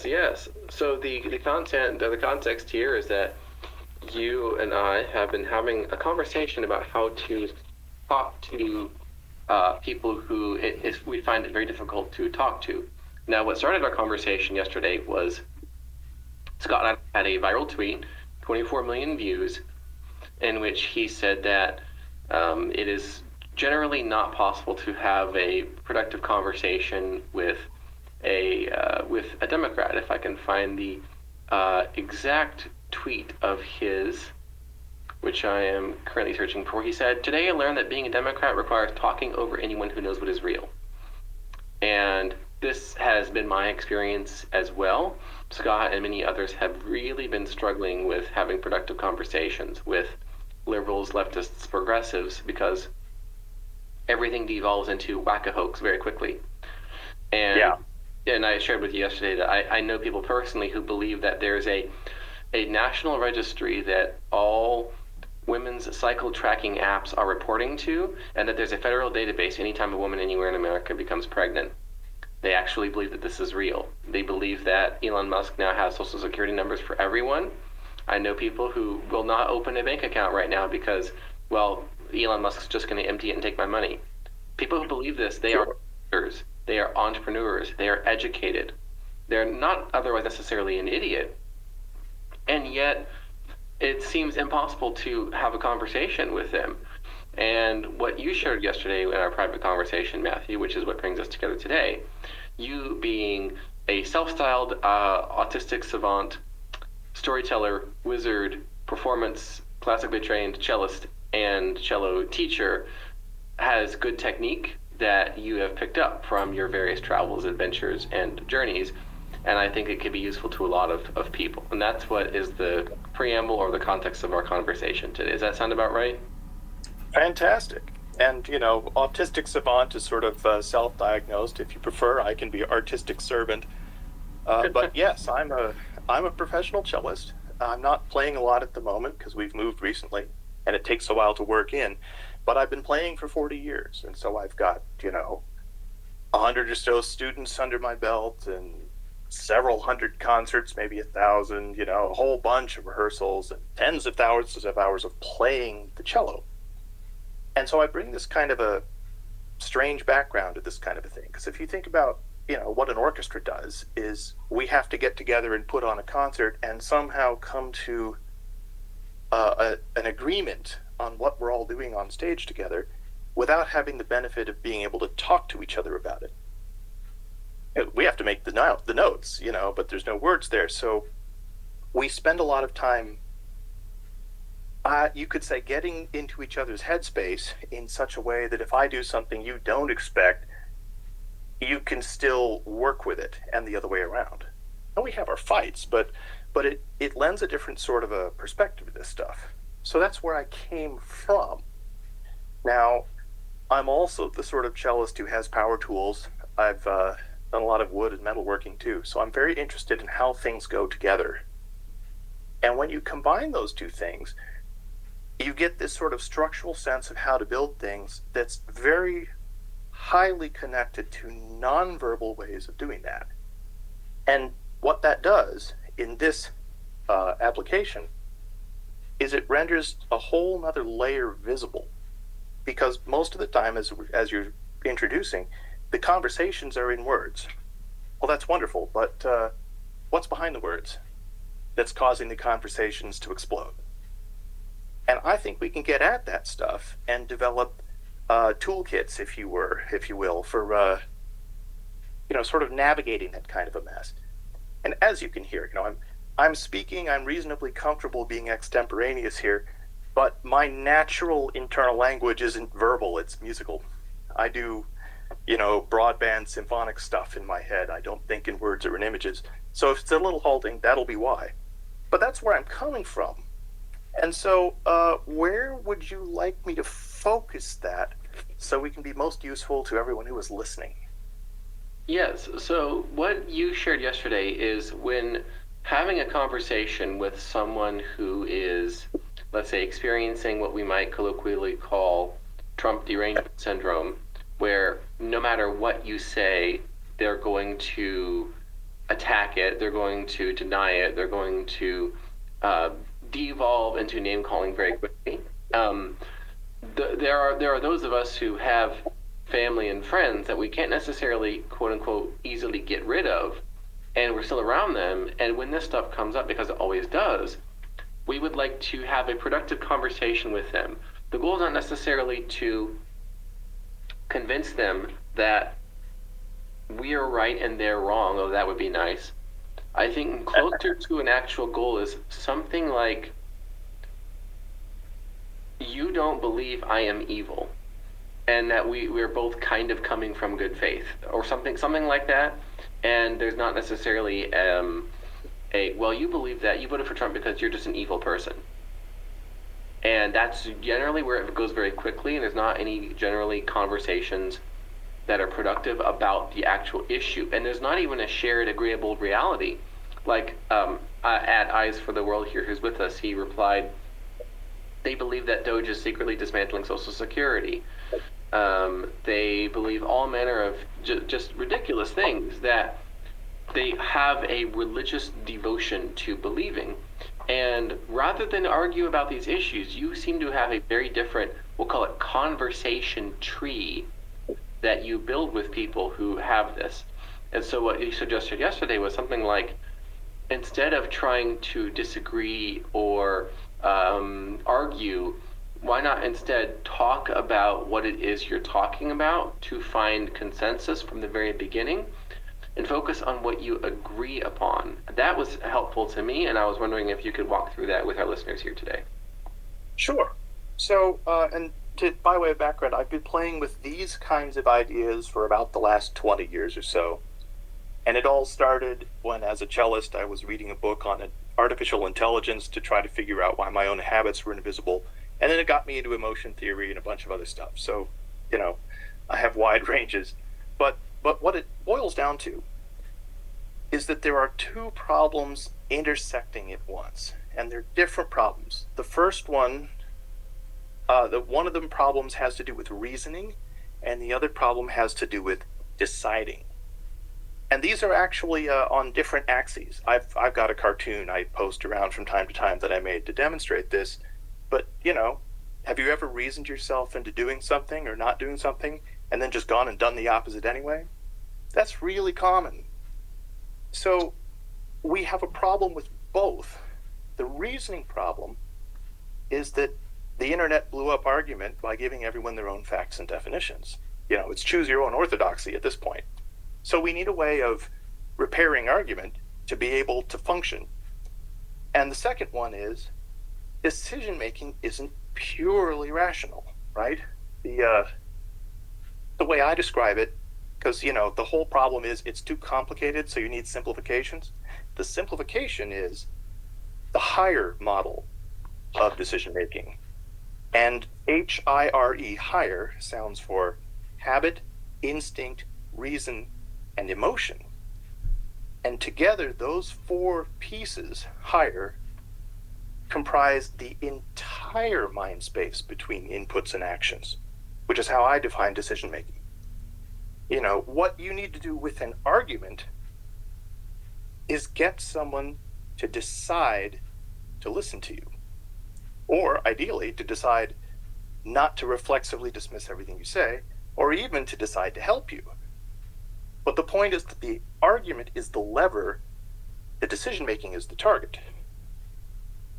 yes. So the context here is that you and I have been having a conversation about how to talk to people who we find it very difficult to talk to. Now, what started our conversation yesterday was Scott and I had a viral tweet, 24 million views, in which he said that it is generally not possible to have a productive conversation with a Democrat. If I can find the exact tweet of his, which I am currently searching for, he said, "Today I learned that being a Democrat requires talking over anyone who knows what is real." And this has been my experience as well. Scott and many others have really been struggling with having productive conversations with liberals, leftists, progressives, because everything devolves into whack-a-hoax very quickly. And I shared with you yesterday that I know people personally who believe that there's a national registry that all women's cycle tracking apps are reporting to, and that there's a federal database anytime a woman anywhere in America becomes pregnant. They actually believe that this is real. They believe that Elon Musk now has social security numbers for everyone. I know people who will not open a bank account right now because, well, Elon Musk's just going to empty it and take my money. People who believe this, they are leaders, they are entrepreneurs, they are educated. They're not otherwise necessarily an idiot. And yet, it seems impossible to have a conversation with them. And what you shared yesterday in our private conversation, Matthew, which is what brings us together today, you being a self-styled autistic savant, storyteller, wizard, performance, classically trained cellist, and cello teacher, has good technique that you have picked up from your various travels, adventures, and journeys. And I think it could be useful to a lot of people. And that's what is the preamble or the context of our conversation today. Does that sound about right? Fantastic. And, autistic savant is sort of self-diagnosed. If you prefer, I can be artistic servant. But yes, I'm a professional cellist. I'm not playing a lot at the moment because we've moved recently, and it takes a while to work in. But I've been playing for 40 years, and so I've got, 100 or so students under my belt, and several hundred concerts, maybe 1,000, a whole bunch of rehearsals, and tens of thousands of hours of playing the cello. And so I bring this kind of a strange background to this kind of a thing, because if you think about what an orchestra does is we have to get together and put on a concert and somehow come to an agreement on what we're all doing on stage together without having the benefit of being able to talk to each other about it. We have to make the notes, but there's no words there. So we spend a lot of time, you could say, getting into each other's headspace in such a way that if I do something you don't expect, you can still work with it, and the other way around. And we have our fights, but it lends a different sort of a perspective to this stuff. So that's where I came from. Now, I'm also the sort of cellist who has power tools. I've done a lot of wood and metalworking too, so I'm very interested in how things go together. And when you combine those two things, you get this sort of structural sense of how to build things that's very highly connected to nonverbal ways of doing that. And what that does in this application is it renders a whole nother layer visible, because most of the time as you're introducing, the conversations are in words. Well, that's wonderful, but what's behind the words that's causing the conversations to explode? And I think we can get at that stuff and develop toolkits, if you will, for sort of navigating that kind of a mess. And as you can hear, I'm speaking. I'm reasonably comfortable being extemporaneous here, but my natural internal language isn't verbal; it's musical. I do, broadband symphonic stuff in my head. I don't think in words or in images. So if it's a little halting, that'll be why. But that's where I'm coming from. And so, where would you like me to focus that so we can be most useful to everyone who is listening? Yes. So what you shared yesterday is when having a conversation with someone who is, let's say, experiencing what we might colloquially call Trump derangement syndrome, where no matter what you say, they're going to attack it, they're going to deny it, they're going to uh, devolve into name calling very quickly. Um, there are those of us who have family and friends that we can't necessarily quote unquote easily get rid of, and we're still around them. And when this stuff comes up, because it always does, we would like to have a productive conversation with them. The goal is not necessarily to convince them that we are right and they're wrong, though that would be nice. I think closer to an actual goal is something like, you don't believe I am evil, and that we're both kind of coming from good faith, or something like that. And there's not necessarily well, you believe that you voted for Trump because you're just an evil person. And that's generally where it goes very quickly, and there's not any generally conversations that are productive about the actual issue. And there's not even a shared agreeable reality. Like at Eyes for the World here, who's with us, he replied, they believe that Doge is secretly dismantling Social Security. They believe all manner of just ridiculous things that they have a religious devotion to believing. And rather than argue about these issues, you seem to have a very different, we'll call it conversation tree, that you build with people who have this. And so what you suggested yesterday was something like, instead of trying to disagree or argue, why not instead talk about what it is you're talking about to find consensus from the very beginning, and focus on what you agree upon. That was helpful to me, and I was wondering if you could walk through that with our listeners here today. Sure. So, by way of background, I've been playing with these kinds of ideas for about the last 20 years or so. And it all started when, as a cellist, I was reading a book on artificial intelligence to try to figure out why my own habits were invisible. And then it got me into emotion theory and a bunch of other stuff. So, I have wide ranges. But what it boils down to is that there are two problems intersecting at once, and they're different problems. The first one, one of them problems has to do with reasoning, and the other problem has to do with deciding. And these are actually on different axes. I've got a cartoon I post around from time to time that I made to demonstrate this. But, have you ever reasoned yourself into doing something or not doing something, and then just gone and done the opposite anyway? That's really common. So we have a problem with both. The reasoning problem is that the internet blew up argument by giving everyone their own facts and definitions. It's choose your own orthodoxy at this point. So we need a way of repairing argument to be able to function. And the second one is, decision making isn't purely rational, right? The way I describe it, because the whole problem is it's too complicated, so you need simplifications. The simplification is the higher model of decision making. And HIRE, higher, sounds for habit, instinct, reason, and emotion. And together, those four pieces, higher, comprise the entire mind space between inputs and actions, which is how I define decision making. What you need to do with an argument is get someone to decide to listen to you, or ideally to decide not to reflexively dismiss everything you say, or even to decide to help you. But the point is that the argument is the lever, the decision making is the target.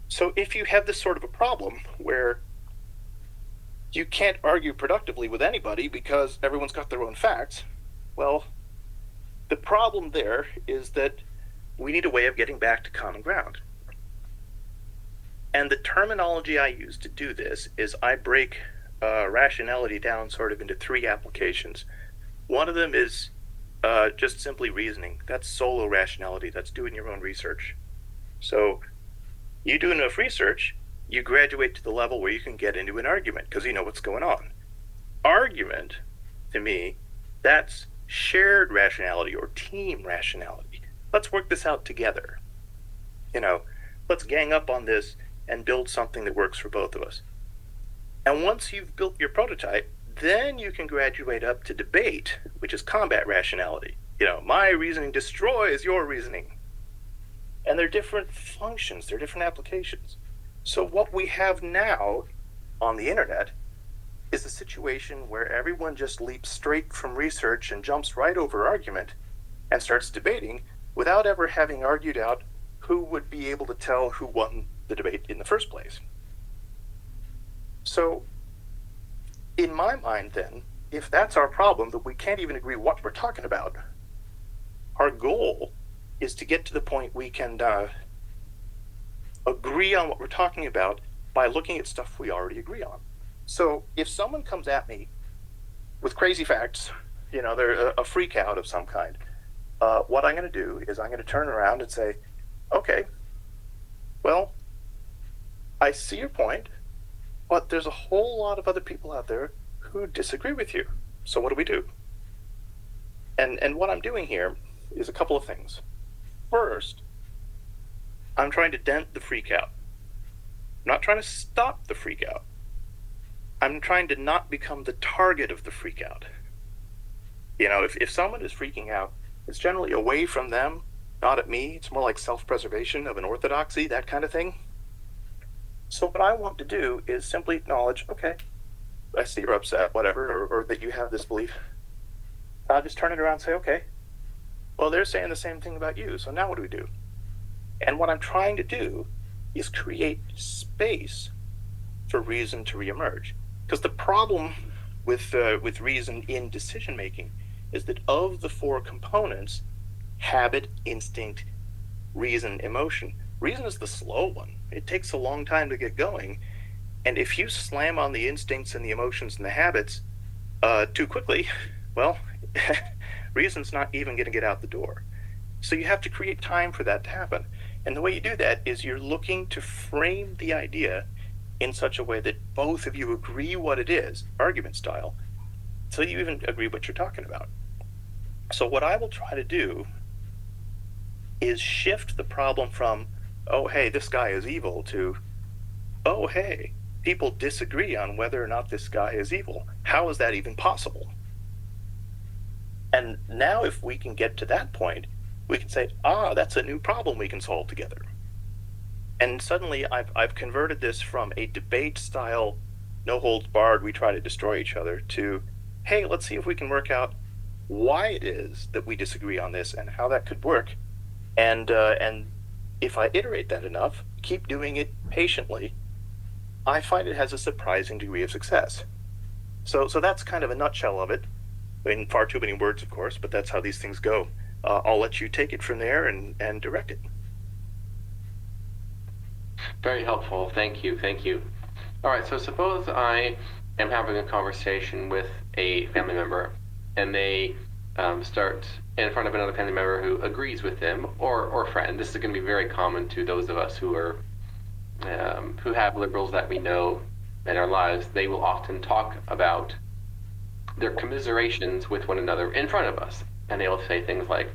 So if you have this sort of a problem where you can't argue productively with anybody because everyone's got their own facts, well, the problem there is that we need a way of getting back to common ground. And the terminology I use to do this is I break rationality down sort of into three applications. One of them is just simply reasoning. That's solo rationality. That's doing your own research. So you do enough research, you graduate to the level where you can get into an argument because you know what's going on. Argument, to me, that's shared rationality or team rationality. Let's work this out together. Let's gang up on this and build something that works for both of us. And once you've built your prototype, then you can graduate up to debate, which is combat rationality. My reasoning destroys your reasoning. And they're different functions, they're different applications. So what we have now on the internet is a situation where everyone just leaps straight from research and jumps right over argument and starts debating without ever having argued out who would be able to tell who won the debate in the first place. So, in my mind, then, if that's our problem, that we can't even agree what we're talking about, our goal is to get to the point we can agree on what we're talking about by looking at stuff we already agree on. So if someone comes at me with crazy facts, they're a freak out of some kind, what I'm going to do is I'm going to turn around and say, okay, well, I see your point, but there's a whole lot of other people out there who disagree with you. So what do we do? And what I'm doing here is a couple of things. First, I'm trying to dent the freak out. I'm not trying to stop the freak out. I'm trying to not become the target of the freak out. If someone is freaking out, it's generally away from them, not at me. It's more like self-preservation of an orthodoxy, that kind of thing. So what I want to do is simply acknowledge, okay, I see you're upset, whatever, or that you have this belief. I'll just turn it around and say, okay, well, they're saying the same thing about you, so now what do we do? And what I'm trying to do is create space for reason to reemerge. Because the problem with reason in decision making is that of the four components, habit, instinct, reason, emotion, reason is the slow one. It takes a long time to get going. And if you slam on the instincts and the emotions and the habits too quickly, well, reason's not even going to get out the door. So you have to create time for that to happen. And the way you do that is you're looking to frame the idea in such a way that both of you agree what it is, argument style, so you even agree what you're talking about. So what I will try to do is shift the problem from, oh, hey, this guy is evil, to, oh, hey, people disagree on whether or not this guy is evil. How is that even possible? And now if we can get to that point, we can say, that's a new problem we can solve together. And suddenly I've converted this from a debate style, no holds barred, we try to destroy each other, to, hey, let's see if we can work out why it is that we disagree on this and how that could work. And if I iterate that enough, keep doing it patiently, I find it has a surprising degree of success. So that's kind of a nutshell of it. In far too many words, of course, but that's how these things go. I'll let you take it from there and direct it. Very helpful. Thank you. All right, so suppose I am having a conversation with a family member, and they start in front of another family member who agrees with them, or friend. This is going to be very common to those of us who have liberals that we know in our lives. They will often talk about their commiserations with one another in front of us, and they'll say things like,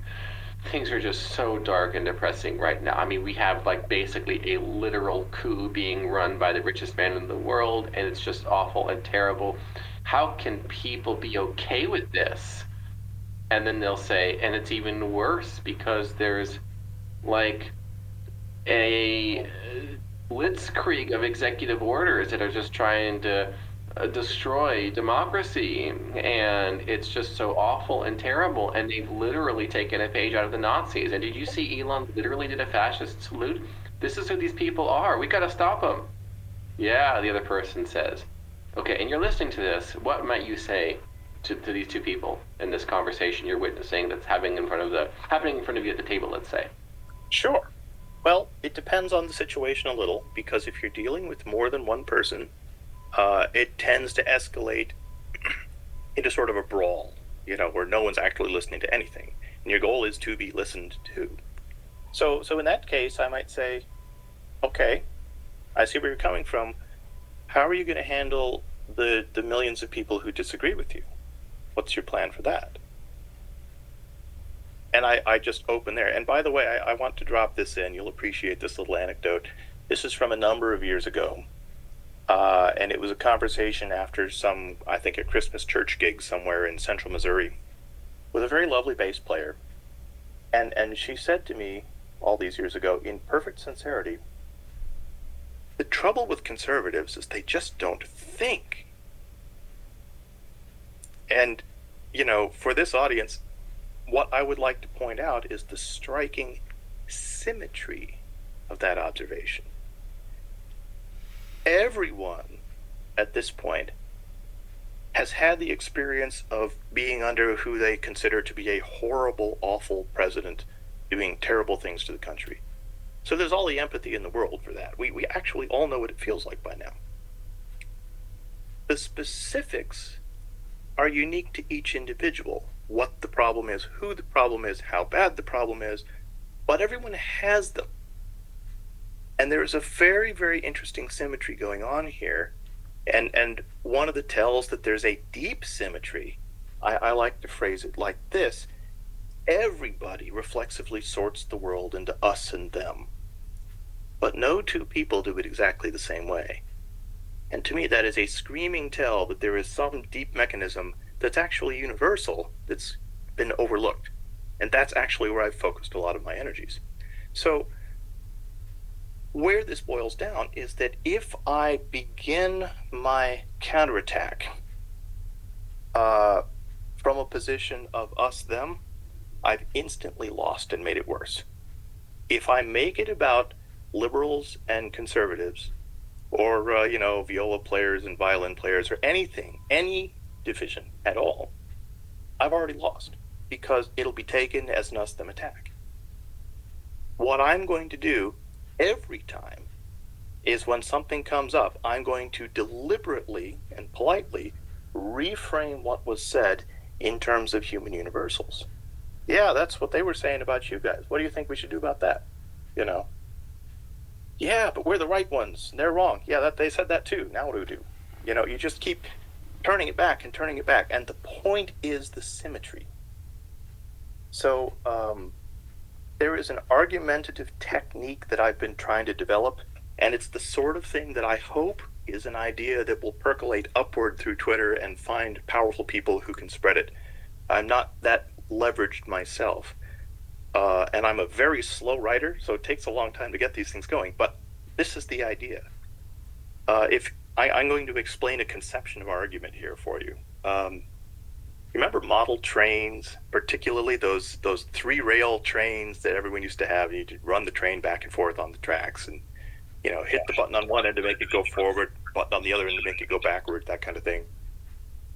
things are just so dark and depressing right now. I mean, we have like basically a literal coup being run by the richest man in the world, and it's just awful and terrible. How can people be okay with this? And then they'll say, and it's even worse because there's like a blitzkrieg of executive orders that are just trying to destroy democracy, and it's just so awful and terrible, and they've literally taken a page out of the Nazis. And did you see Elon literally did a fascist salute? This is who these people are. We got to stop them. Yeah, the other person says. Okay, and you're listening to this. What might you say to these two people in this conversation you're witnessing that's happening in front of you at the table, let's say? Sure. Well, it depends on the situation a little, because if you're dealing with more than one person, it tends to escalate into sort of a brawl, where no one's actually listening to anything, and your goal is to be listened to. So in that case, I might say, okay, I see where you're coming from. How are you going to handle the millions of people who disagree with you? What's your plan for that? And I just open there. And by the way, I want to drop this in. You'll appreciate this little anecdote. This is from a number of years ago. And it was a conversation after a Christmas church gig somewhere in central Missouri. with a very lovely bass player. And she said to me all these years ago, in perfect sincerity, the trouble with conservatives is they just don't think. And, for this audience, what I would like to point out is the striking symmetry of that observation. Everyone at this point has had the experience of being under who they consider to be a horrible, awful president doing terrible things to the country. So there's all the empathy in the world for that. We actually all know what it feels like by now. The specifics are unique to each individual. What the problem is, who the problem is, how bad the problem is, but everyone has them. And there is a very, very interesting symmetry going on here. And one of the tells that there's a deep symmetry, I like to phrase it like this: everybody reflexively sorts the world into us and them. But no two people do it exactly the same way. And to me, that is a screaming tell that there is some deep mechanism that's actually universal that's been overlooked. And that's actually where I've focused a lot of my energies. So where this boils down is that if I begin my counterattack from a position of us, them, I've instantly lost and made it worse. If I make it about liberals and conservatives, or, viola players and violin players, or anything, any division at all, I've already lost, because it'll be taken as an us-them attack. What I'm going to do every time is when something comes up, I'm going to deliberately and politely reframe what was said in terms of human universals. Yeah, that's what they were saying about you guys. What do you think we should do about that? Yeah, but we're the right ones, and they're wrong. Yeah, they said that too. Now what do we do? You just keep turning it back and turning it back. And the point is the symmetry. So there is an argumentative technique that I've been trying to develop, and it's the sort of thing that I hope is an idea that will percolate upward through Twitter and find powerful people who can spread it. I'm not that leveraged myself. And I'm a very slow writer, so it takes a long time to get these things going. But this is the idea. I'm going to explain a conception of argument here for you. Remember model trains, particularly those 3-rail trains that everyone used to have? You could run the train back and forth on the tracks, and hit the button on one end to make it go forward, button on the other end to make it go backward, that kind of thing.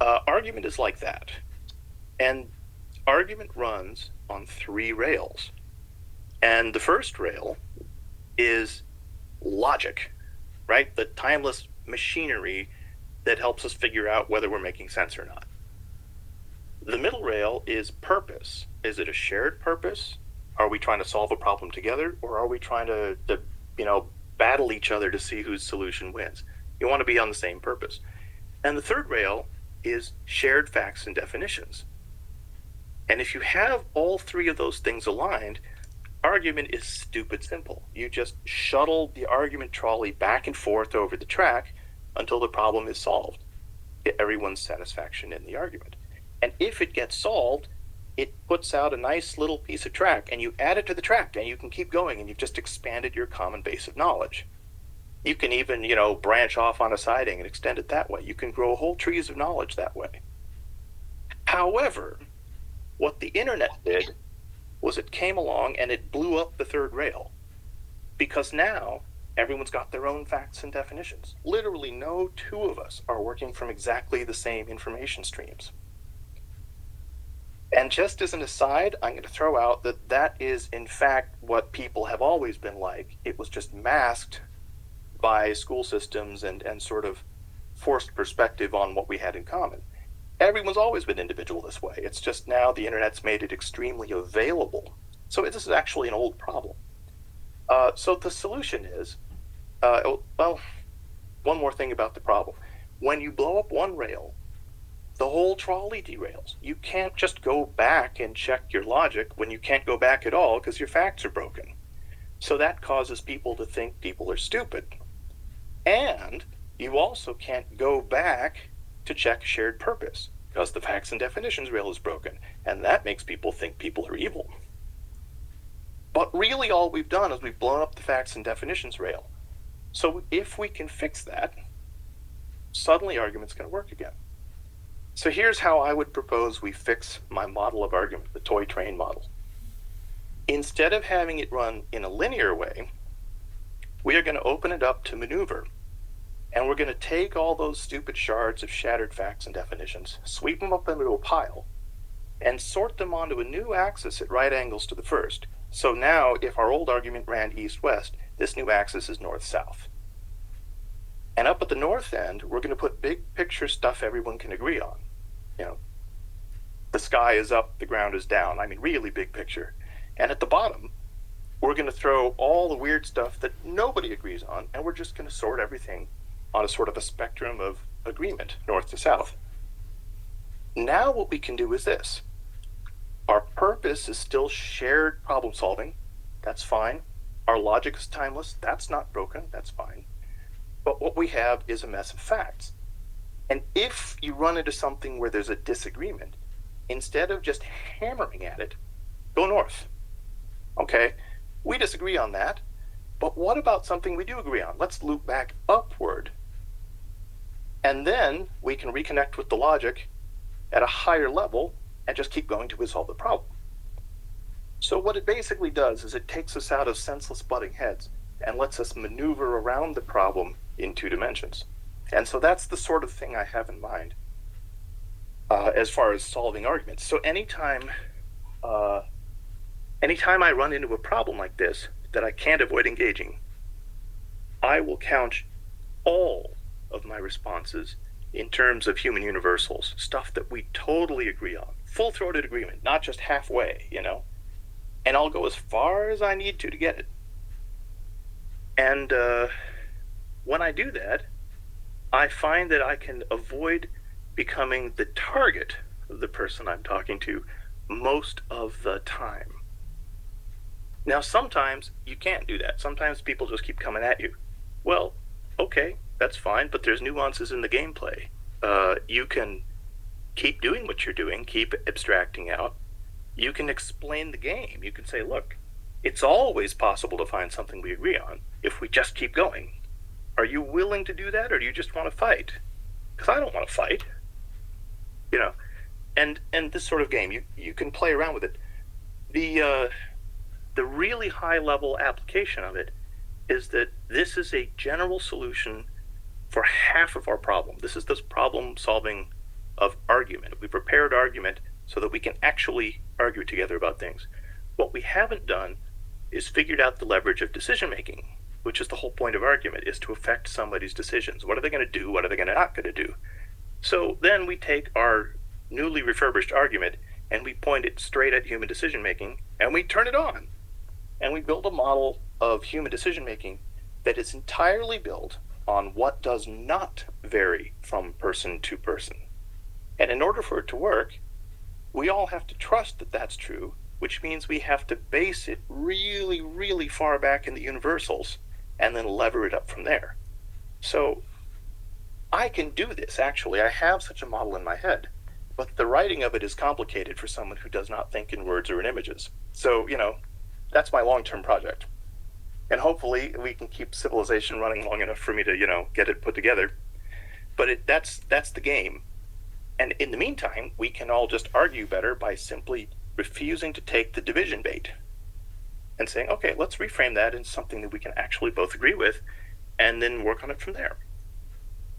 Argument is like that, and argument runs on 3 rails. And the first rail is logic, right? The timeless machinery that helps us figure out whether we're making sense or not. The middle rail is purpose. Is it a shared purpose? Are we trying to solve a problem together, or are we trying to battle each other to see whose solution wins? You want to be on the same purpose. And the third rail is shared facts and definitions. And if you have all 3 of those things aligned, argument is stupid simple. You just shuttle the argument trolley back and forth over the track until the problem is solved. Get everyone's satisfaction in the argument. And if it gets solved, it puts out a nice little piece of track, and you add it to the track, and you can keep going, and you've just expanded your common base of knowledge. You can even, branch off on a siding and extend it that way. You can grow whole trees of knowledge that way. However, what the internet did was it came along and it blew up the third rail, because now everyone's got their own facts and definitions. Literally no 2 of us are working from exactly the same information streams. And just as an aside, I'm going to throw out that is in fact what people have always been like. It was just masked by school systems and sort of forced perspective on what we had in common. Everyone's always been individual this way. It's just now the internet's made it extremely available. So this is actually an old problem. So the solution is, one more thing about the problem. When you blow up one rail, the whole trolley derails. You can't just go back and check your logic when you can't go back at all because your facts are broken. So that causes people to think people are stupid. And you also can't go back to check shared purpose because the facts and definitions rail is broken. and that makes people think people are evil. But really all we've done is we've blown up the facts and definitions rail. So if we can fix that, suddenly argument's going to work again. So here's how I would propose we fix my model of argument, the toy train model. Instead of having it run in a linear way, we are going to open it up to maneuver. And we're going to take all those stupid shards of shattered facts and definitions, sweep them up into a pile, and sort them onto a new axis at right angles to the first. So now, if our old argument ran east-west, this new axis is north-south. And up at the north end, we're going to put big picture stuff everyone can agree on. You know, the sky is up, the ground is down. I mean, really big picture. And at the bottom, we're going to throw all the weird stuff that nobody agrees on, and we're just going to sort everything on a sort of a spectrum of agreement, north to south. Now what we can do is this. Our purpose is still shared problem solving. That's fine. Our logic is timeless. That's not broken. That's fine. But what we have is a mess of facts. And if you run into something where there's a disagreement, instead of just hammering at it, go north. Okay, we disagree on that, but what about something we do agree on? Let's loop back upward. And then we can reconnect with the logic at a higher level and just keep going to resolve the problem. So what it basically does is it takes us out of senseless butting heads and lets us maneuver around the problem in 2 dimensions. And so that's the sort of thing I have in mind as far as solving arguments. So anytime I run into a problem like this that I can't avoid engaging, I will couch all of my responses in terms of human universals, stuff that we totally agree on, full-throated agreement, not just halfway, you know, and I'll go as far as I need to get it. And when I do that, I find that I can avoid becoming the target of the person I'm talking to most of the time. Now, sometimes you can't do that. Sometimes people just keep coming at you. Well, okay, that's fine, but there's nuances in the gameplay. You can keep doing what you're doing, keep abstracting out. You can explain the game. You can say, look, it's always possible to find something we agree on if we just keep going. Are you willing to do that, or do you just want to fight? Because I don't want to fight. You know, and this sort of game, you can play around with it. The really high-level application of it is that this is a general solution for half of our problem. This is this problem solving of argument. We prepared argument so that we can actually argue together about things. What we haven't done is figured out the leverage of decision making, which is the whole point of argument, is to affect somebody's decisions. What are they going to do? What are they not going to do? So then we take our newly refurbished argument and we point it straight at human decision making and we turn it on. And we build a model of human decision making that is entirely built on what does not vary from person to person. And in order for it to work, we all have to trust that that's true, which means we have to base it really, really far back in the universals and then lever it up from there. So I can do this, actually. I have such a model in my head, but the writing of it is complicated for someone who does not think in words or in images. So, you know, that's my long-term project. And hopefully we can keep civilization running long enough for me to, you know, get it put together. But that's the game. And in the meantime, we can all just argue better by simply refusing to take the division bait and saying, okay, let's reframe that into something that we can actually both agree with and then work on it from there.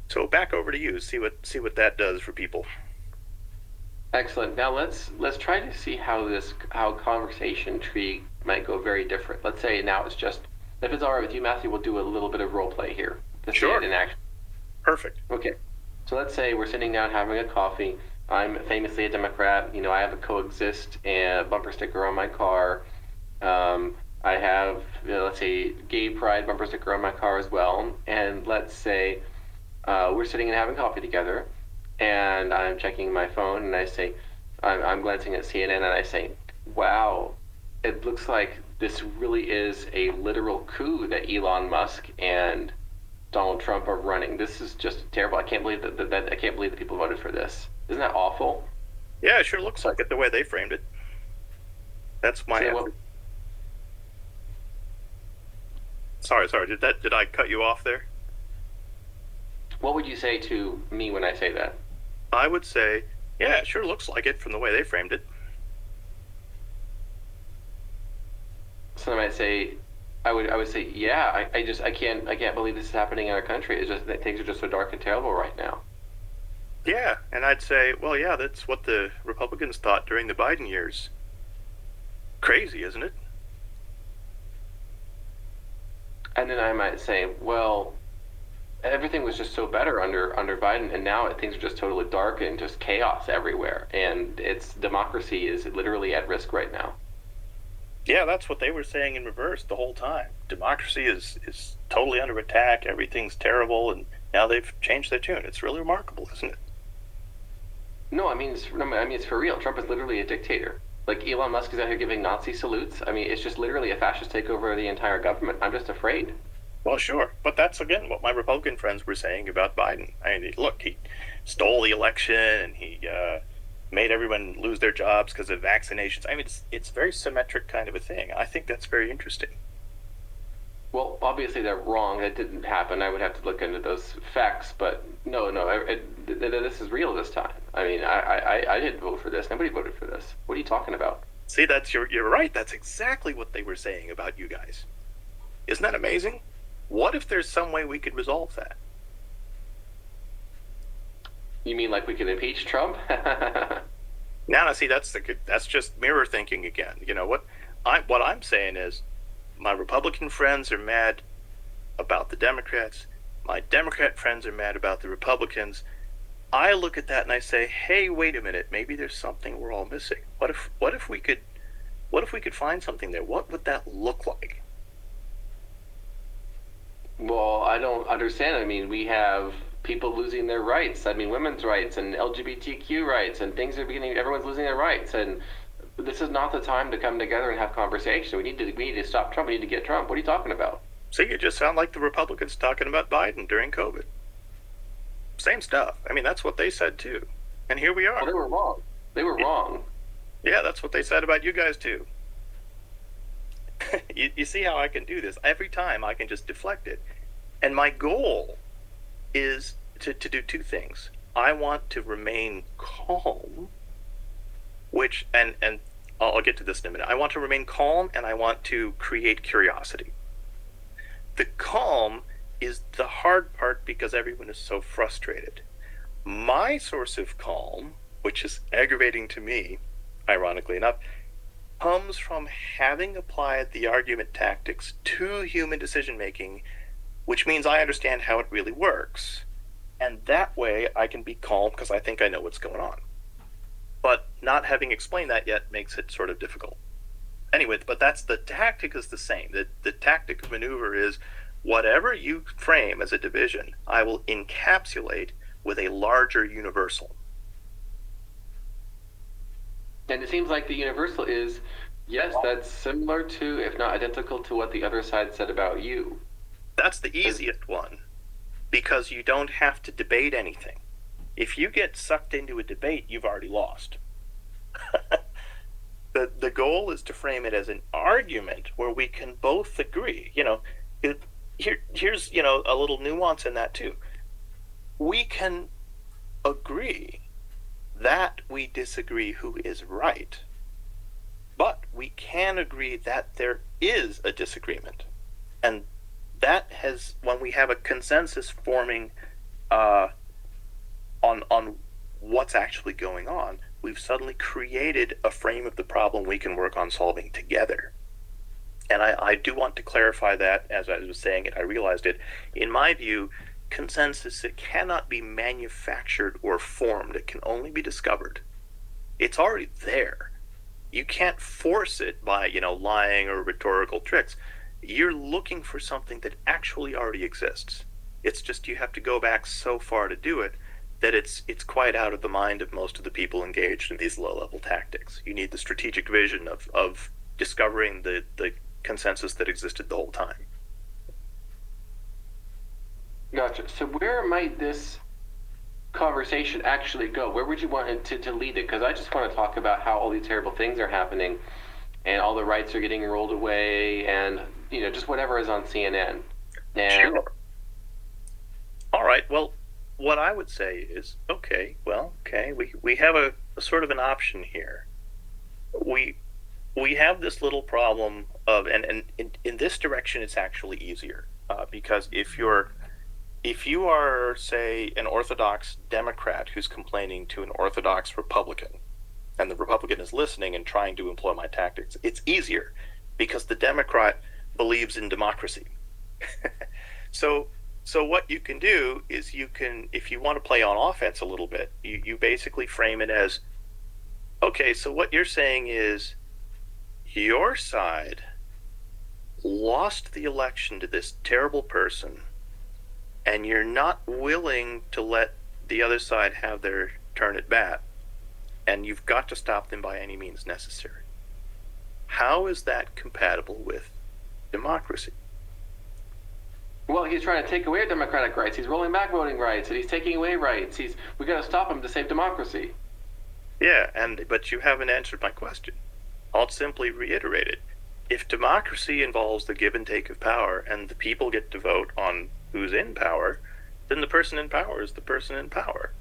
So back over to you, see what that does for people. Excellent. Now let's try to see how conversation tree might go very different. Let's say now it's just, if it's all right with you, Matthew, we'll do a little bit of role play here. Let's Sure. see it in action. Perfect. Okay. So let's say we're sitting down having a coffee. I'm famously a Democrat. You know, I have a coexist and bumper sticker on my car. I have, let's say, gay pride bumper sticker on my car as well. And let's say we're sitting and having coffee together, and I'm checking my phone, and I say, I'm glancing at CNN, and I say, wow, it looks like this really is a literal coup that Elon Musk and Donald Trump are running. This is just terrible. I can't believe that I can't believe that people voted for this. Isn't that awful? Yeah, it sure looks like it the way they framed it. That's my So answer. Sorry. Did I cut you off there? what would you say to me when I say that? I would say, yeah, it sure looks like it from the way they framed it. So I might say, I would say, yeah, I can't believe this is happening in our country. It's just that things are just so dark and terrible right now. Yeah, and I'd say, well, yeah, that's what the Republicans thought during the Biden years. Crazy, isn't it? And then I might say, well, everything was just so better under Biden, and now things are just totally dark and just chaos everywhere, and its democracy is literally at risk right now. Yeah, that's what they were saying in reverse the whole time. Democracy is totally under attack. Everything's terrible, and now they've changed their tune. It's really remarkable, isn't it? No, it's for real. Trump is literally a dictator. Like Elon Musk is out here giving Nazi salutes. I mean, it's just literally a fascist takeover of the entire government. I'm just afraid. Well, sure, but that's again what my Republican friends were saying about Biden. I mean, look, he stole the election, and he made everyone lose their jobs because of vaccinations. I mean, it's very symmetric kind of a thing. I think that's very interesting. Well, obviously they're wrong. That didn't happen. I would have to look into those facts. But no, no, this is real this time. I mean, I didn't vote for this. Nobody voted for this. What are you talking about? See, you're right. That's exactly what they were saying about you guys. Isn't that amazing? What if there's some way we could resolve that? You mean like we could impeach Trump? Now, see, that's just mirror thinking again. You know what I'm saying is, my Republican friends are mad about the Democrats. My Democrat friends are mad about the Republicans. I look at that and I say, hey, wait a minute, maybe there's something we're all missing. What if we could find something there? What would that look like? Well, I don't understand. I mean, we have people losing their rights. I mean, women's rights and LGBTQ rights, and things are beginning. Everyone's losing their rights, and this is not the time to come together and have conversation. We need to stop Trump. We need to get Trump. What are you talking about? See, you just sound like the Republicans talking about Biden during COVID. Same stuff. I mean, that's what they said too. And here we Well, are. they were wrong. They were wrong. Yeah, that's what they said about you guys too. You see how I can do this? Every time I can just deflect it. And my goal is to do two things. I want to remain calm, which, and I'll get to this in a minute. I want to remain calm and I want to create curiosity. The calm is the hard part because everyone is so frustrated. My source of calm, which is aggravating to me, ironically enough, comes from having applied the argument tactics to human decision making, which means I understand how it really works. And that way I can be calm because I think I know what's going on. But not having explained that yet makes it sort of difficult. Anyway, but that's the tactic is the same. The tactic of maneuver is whatever you frame as a division, I will encapsulate with a larger universal. And it seems like the universal is, yes, that's similar to, if not identical to, what the other side said about you. That's the easiest one because you don't have to debate anything. If you get sucked into a debate, you've already lost. The goal is to frame it as an argument where we can both agree. Here's a little nuance in that too. We can agree that we disagree who is right, but we can agree that there is a disagreement, and that has when we have a consensus forming on what's actually going on, we've suddenly created a frame of the problem we can work on solving together. And I do want to clarify that as I was saying it, I realized it. In my view, consensus, it cannot be manufactured or formed. It can only be discovered. It's already there. You can't force it by, lying or rhetorical tricks. You're looking for something that actually already exists. It's just you have to go back so far to do it that it's quite out of the mind of most of the people engaged in these low-level tactics. You need the strategic vision of discovering the consensus that existed the whole time. Gotcha. So where might this conversation actually go? Where would you want it to lead it? Because I just want to talk about how all these terrible things are happening and all the rights are getting rolled away and, just whatever is on CNN. And Sure. All right. Well, what I would say is, okay, we have a sort of an option here. We we have this little problem of, and in this direction, it's actually easier because if you are, say, an Orthodox Democrat who's complaining to an Orthodox Republican, and the Republican is listening and trying to employ my tactics, it's easier because the Democrat believes in democracy. so so what you can do is you can, if you want to play on offense a little bit, you basically frame it as, okay, so what you're saying is your side lost the election to this terrible person, and you're not willing to let the other side have their turn at bat, and you've got to stop them by any means necessary. How is that compatible with democracy? well, he's trying to take away democratic rights. He's rolling back voting rights, and he's taking away rights. We got to stop him to save democracy. Yeah, but you haven't answered my question. I'll simply reiterate it. If democracy involves the give and take of power, and the people get to vote on who's in power, then the person in power is the person in power.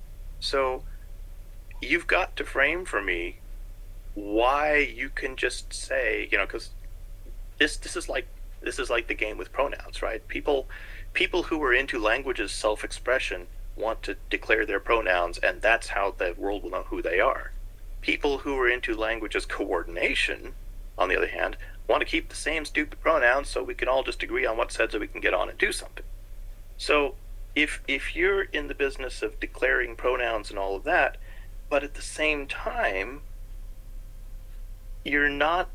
So you've got to frame for me why you can just say, because this is like the game with pronouns, right? People who are into language's self-expression want to declare their pronouns, and that's how the world will know who they are. People who are into language's coordination, on the other hand, want to keep the same stupid pronouns so we can all just agree on what's said so we can get on and do something. So if you're in the business of declaring pronouns and all of that, but at the same time, you're not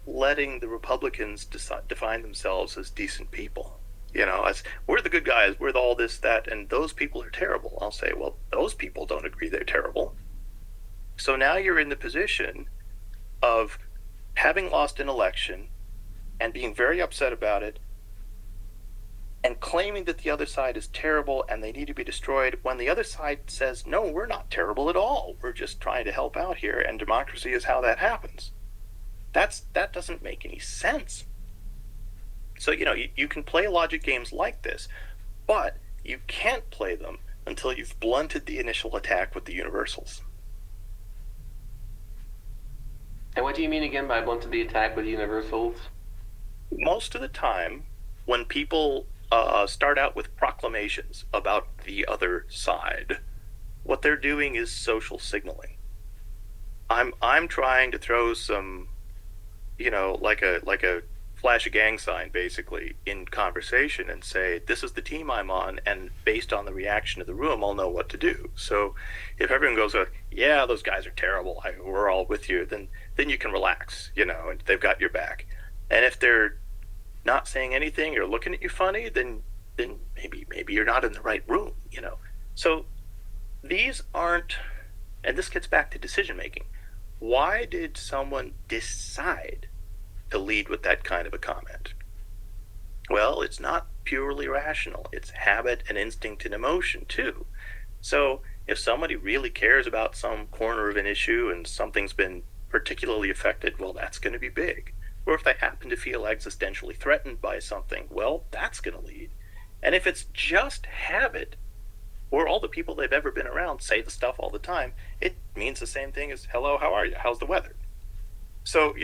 letting the Republicans define themselves as decent people. As we're the good guys, we're all this, that, and those people are terrible. I'll say, well, those people don't agree they're terrible. So now you're in the position of having lost an election and being very upset about it and claiming that the other side is terrible and they need to be destroyed, when the other side says, no, we're not terrible at all. We're just trying to help out here, and democracy is how that happens. That doesn't make any sense. So, you can play logic games like this, but you can't play them until you've blunted the initial attack with the universals. And what do you mean again by blunted the attack with universals? Most of the time, when people start out with proclamations about the other side, what they're doing is social signaling. I'm trying to throw some, like a flash a gang sign, basically, in conversation and say, this is the team I'm on, and based on the reaction of the room, I'll know what to do. So if everyone goes, yeah, those guys are terrible, we're all with you, then you can relax, and they've got your back. And if they're not saying anything or looking at you funny, then maybe you're not in the right room, So these aren't, and this gets back to decision making. Why did someone decide to lead with that kind of a comment? Well, it's not purely rational. It's habit and instinct and emotion too. So if somebody really cares about some corner of an issue and something's been particularly affected, well, that's going to be big. Or if they happen to feel existentially threatened by something, well, that's going to lead. And if it's just habit, or all the people they've ever been around say the stuff all the time, it means the same thing as, hello, how are you? How's the weather? So,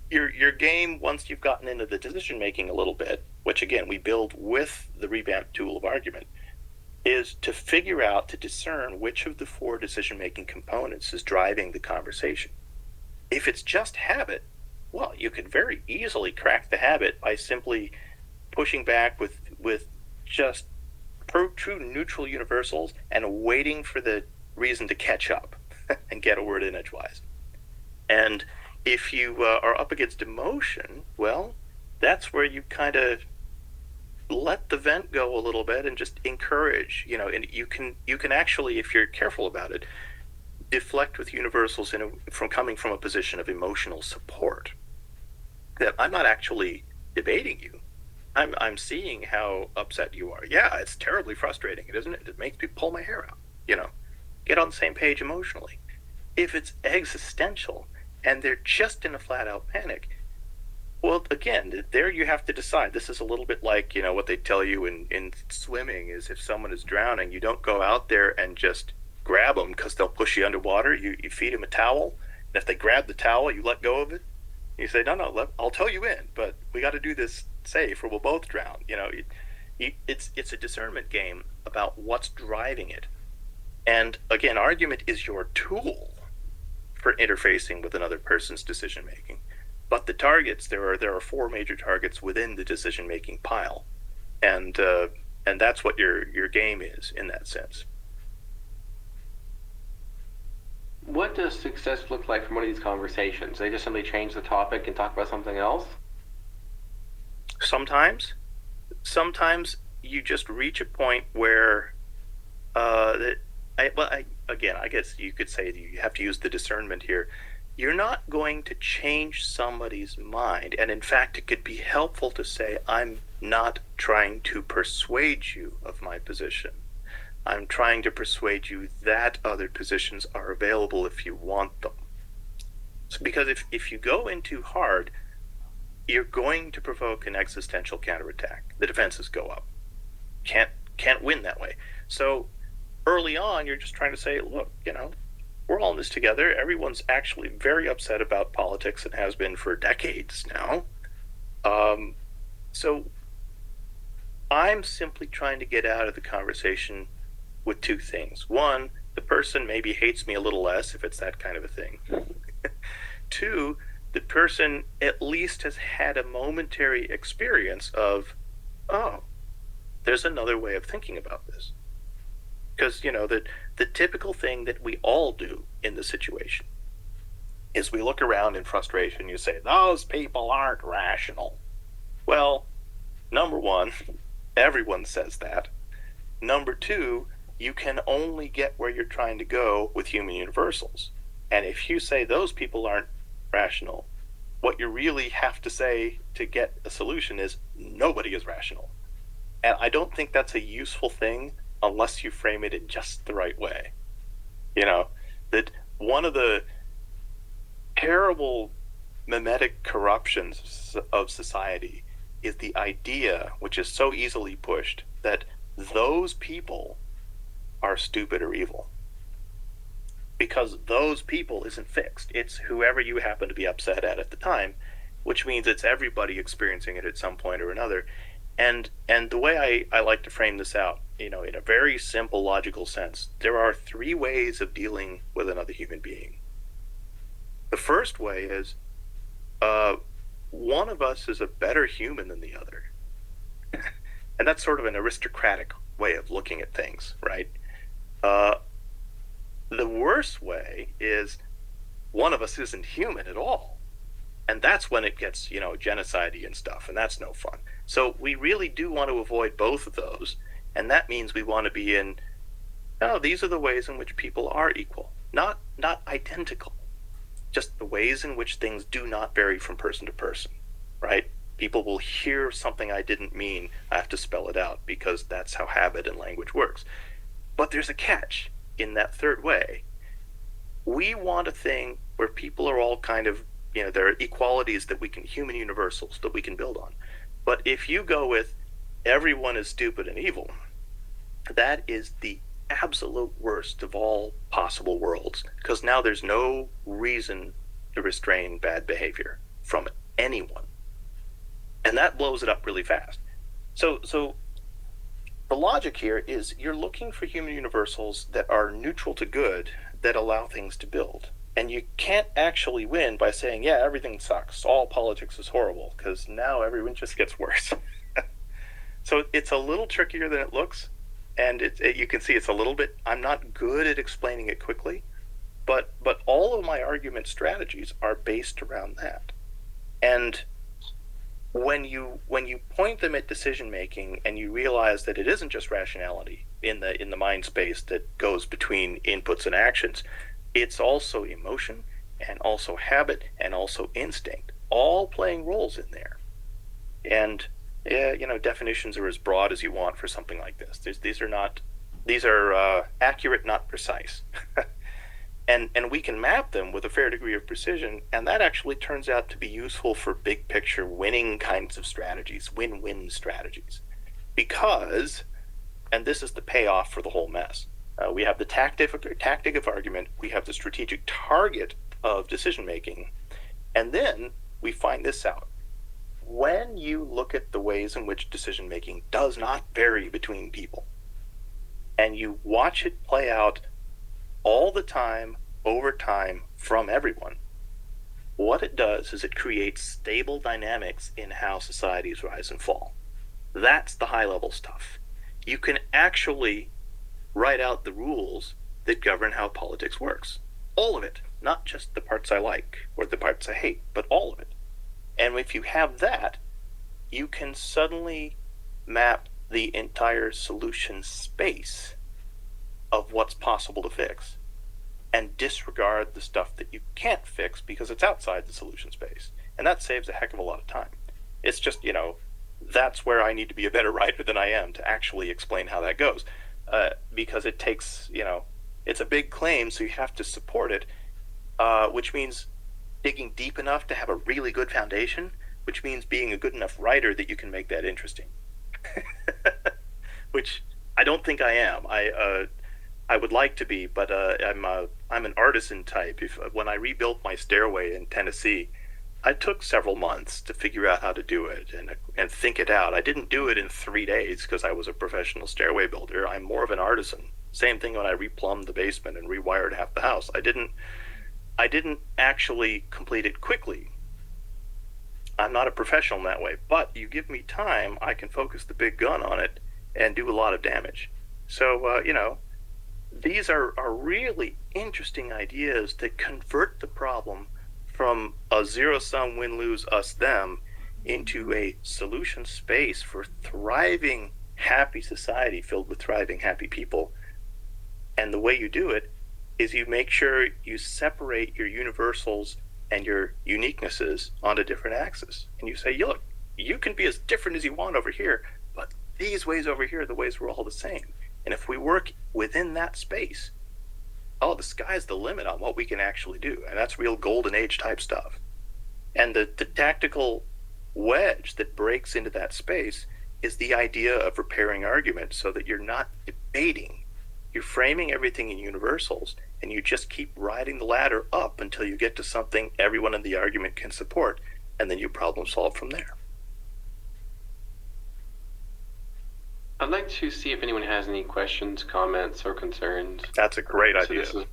your game, once you've gotten into the decision making a little bit, which again we build with the revamped tool of argument, is to figure out, to discern which of the four decision making components is driving the conversation. If it's just habit, well, you could very easily crack the habit by simply pushing back with just true neutral universals and waiting for the reason to catch up and get a word in edgewise. And if you are up against emotion, well, that's where you kind of let the vent go a little bit and just encourage, and you can actually, if you're careful about it, deflect with universals from coming from a position of emotional support. That I'm not actually debating you. I'm seeing how upset you are. Yeah, it's terribly frustrating, isn't it? It makes me pull my hair out. get on the same page emotionally. If it's existential and they're just in a flat out panic, well, again, there you have to decide. This is a little bit like, what they tell you in swimming is if someone is drowning, you don't go out there and just grab them because they'll push you underwater. You feed them a towel. And if they grab the towel, you let go of it. You say, no, I'll tow you in, but we got to do this safe or we'll both drown. It's a discernment game about what's driving it. And again, argument is your tool for interfacing with another person's decision making. But the targets, there are four major targets within the decision making pile, and that's what your game is in that sense. What does success look like from one of these conversations? They just simply change the topic and talk about something else? Sometimes you just reach a point where I guess you could say that you have to use the discernment here. You're not going to change somebody's mind. And in fact, it could be helpful to say, I'm not trying to persuade you of my position. I'm trying to persuade you that other positions are available if you want them. Because if you go in too hard, you're going to provoke an existential counterattack. The defenses go up. Can't win that way. So early on, you're just trying to say, look, we're all in this together. Everyone's actually very upset about politics and has been for decades now. So I'm simply trying to get out of the conversation with two things. One, the person maybe hates me a little less, if it's that kind of a thing. Two, the person at least has had a momentary experience of, oh, there's another way of thinking about this. Because, the typical thing that we all do in the situation is we look around in frustration. You say, those people aren't rational. Well, number one, everyone says that. Number two, you can only get where you're trying to go with human universals. And if you say those people aren't rational, what you really have to say to get a solution is nobody is rational. And I don't think that's a useful thing unless you frame it in just the right way. That one of the terrible mimetic corruptions of society is the idea, which is so easily pushed, that those people are stupid or evil. Because those people isn't fixed. It's whoever you happen to be upset at the time, which means it's everybody experiencing it at some point or another. And the way I like to frame this out, in a very simple logical sense, there are three ways of dealing with another human being. The first way is one of us is a better human than the other. And that's sort of an aristocratic way of looking at things, right? The worst way is one of us isn't human at all. And that's when it gets, genocide-y and stuff, and that's no fun. So we really do want to avoid both of those, and that means we want to be in, these are the ways in which people are equal, not identical, just the ways in which things do not vary from person to person, right? People will hear something I didn't mean, I have to spell it out, because that's how habit and language works. But there's a catch in that third way. We want a thing where people are all kind of, there are equalities that we can, human universals that we can build on. But if you go with everyone is stupid and evil, that is the absolute worst of all possible worlds, because now there's no reason to restrain bad behavior from anyone. And that blows it up really fast. So the logic here is you're looking for human universals that are neutral to good, that allow things to build. And you can't actually win by saying, yeah, everything sucks, all politics is horrible, because now everyone just gets worse. So it's a little trickier than it looks, and you can see it's a little bit, I'm not good at explaining it quickly, but all of my argument strategies are based around that. And when you point them at decision making and you realize that it isn't just rationality in the mind space that goes between inputs and actions, it's also emotion and also habit and also instinct, all playing roles in there. And definitions are as broad as you want for something like this. These are not These are accurate, not precise. And we can map them with a fair degree of precision, and that actually turns out to be useful for big picture winning kinds of strategies, win-win strategies. Because, and this is the payoff for the whole mess, we have the tactic of argument, we have the strategic target of decision making, and then we find this out. When you look at the ways in which decision making does not vary between people, and you watch it play out all the time, over time, from everyone, what it does is it creates stable dynamics in how societies rise and fall. That's the high level stuff. You can actually write out the rules that govern how politics works. All of it, not just the parts I like or the parts I hate, but all of it. And if you have that, you can suddenly map the entire solution space of what's possible to fix and disregard the stuff that you can't fix because it's outside the solution space. And that saves a heck of a lot of time. It's just, that's where I need to be a better writer than I am to actually explain how that goes. Because it takes, it's a big claim, so you have to support it, which means digging deep enough to have a really good foundation, which means being a good enough writer that you can make that interesting. Which I don't think I am. I would like to be, but I'm an artisan type. When I rebuilt my stairway in Tennessee, I took several months to figure out how to do it and think it out. I didn't do it in 3 days because I was a professional stairway builder. I'm more of an artisan. Same thing when I replumbed the basement and rewired half the house. I didn't actually complete it quickly. I'm not a professional in that way, but you give me time, I can focus the big gun on it and do a lot of damage. So, these are really interesting ideas that convert the problem from a zero-sum win-lose us-them into a solution space for thriving, happy society filled with thriving, happy people. And the way you do it is you make sure you separate your universals and your uniquenesses onto different axes. And you say, look, you can be as different as you want over here, but these ways over here are the ways we're all the same. And if we work within that space, the sky's the limit on what we can actually do. And that's real golden age type stuff. And the tactical wedge that breaks into that space is the idea of repairing argument so that you're not debating. You're framing everything in universals, and you just keep riding the ladder up until you get to something everyone in the argument can support, and then you problem solve from there. I'd like to see if anyone has any questions, comments, or concerns. That's a great idea. This is,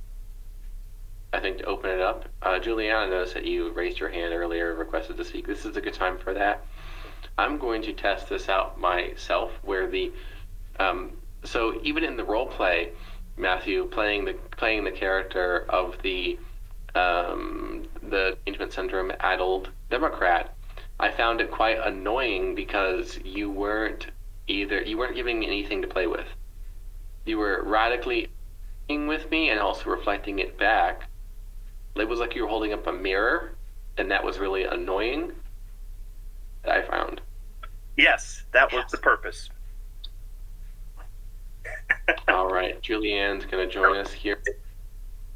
I think, to open it up. Juliana, I noticed that you raised your hand earlier, requested to speak. This is a good time for that. I'm going to test this out myself, where so even in the role play, Matthew playing the character of the engagement syndrome addled Democrat, I found it quite annoying because you weren't giving me anything to play with. You were radically with me and also reflecting it back. It was like you were holding up a mirror, and that was really annoying, I found. Yes, that was the purpose. All right, Julianne's going to join us here.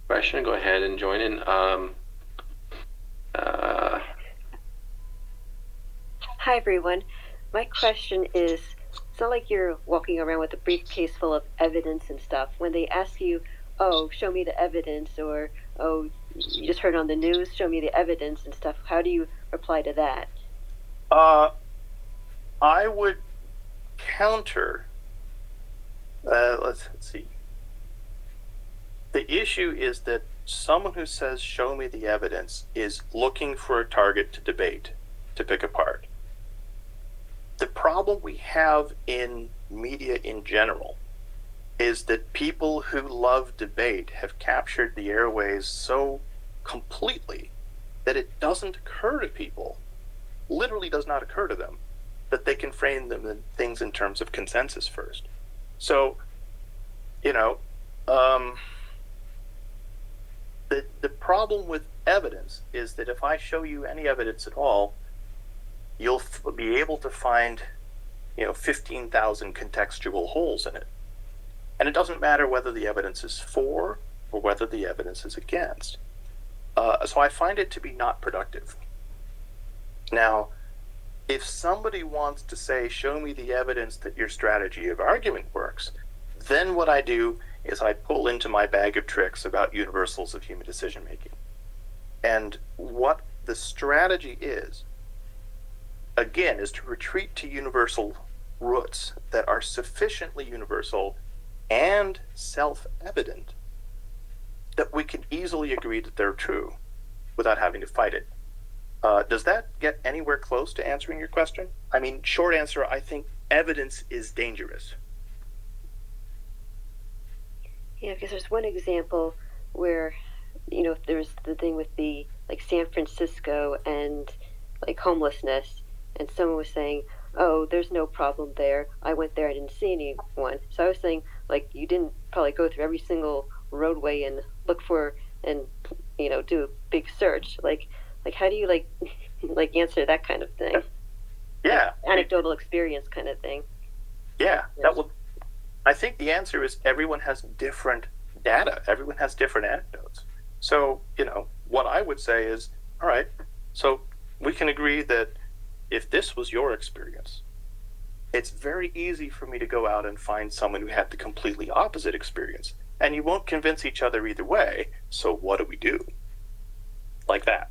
Question, go ahead and join in. Hi, everyone. My question is, it's not like you're walking around with a briefcase full of evidence and stuff. When they ask you, oh, show me the evidence, or, oh, you just heard on the news, show me the evidence and stuff, how do you reply to that? I would counter. Let's see. The issue is that someone who says, show me the evidence, is looking for a target to debate, to pick apart. The problem we have in media in general is that people who love debate have captured the airways so completely that it doesn't occur to people, literally does not occur to them, that they can frame them in things in terms of consensus first. So, the problem with evidence is that if I show you any evidence at all, you'll be able to find, 15,000 contextual holes in it. And it doesn't matter whether the evidence is for or whether the evidence is against. So I find it to be not productive. Now, if somebody wants to say, show me the evidence that your strategy of argument works, then what I do is I pull into my bag of tricks about universals of human decision making. And what the strategy is, again, is to retreat to universal roots that are sufficiently universal and self-evident that we can easily agree that they're true without having to fight it. Does that get anywhere close to answering your question? I mean, short answer, I think evidence is dangerous. Yeah, because there's one example where, there's the thing with the, like, San Francisco and, like, homelessness, and someone was saying, oh, there's no problem there. I went there, I didn't see anyone. So I was saying, like, you didn't probably go through every single roadway and look for and, do a big search. Like how do you, like answer that kind of thing? Yeah. Like, anecdotal experience kind of thing. Yeah, I think the answer is everyone has different data. Everyone has different anecdotes. So, what I would say is, all right, so we can agree that if this was your experience, it's very easy for me to go out and find someone who had the completely opposite experience. And you won't convince each other either way. So what do we do? Like that.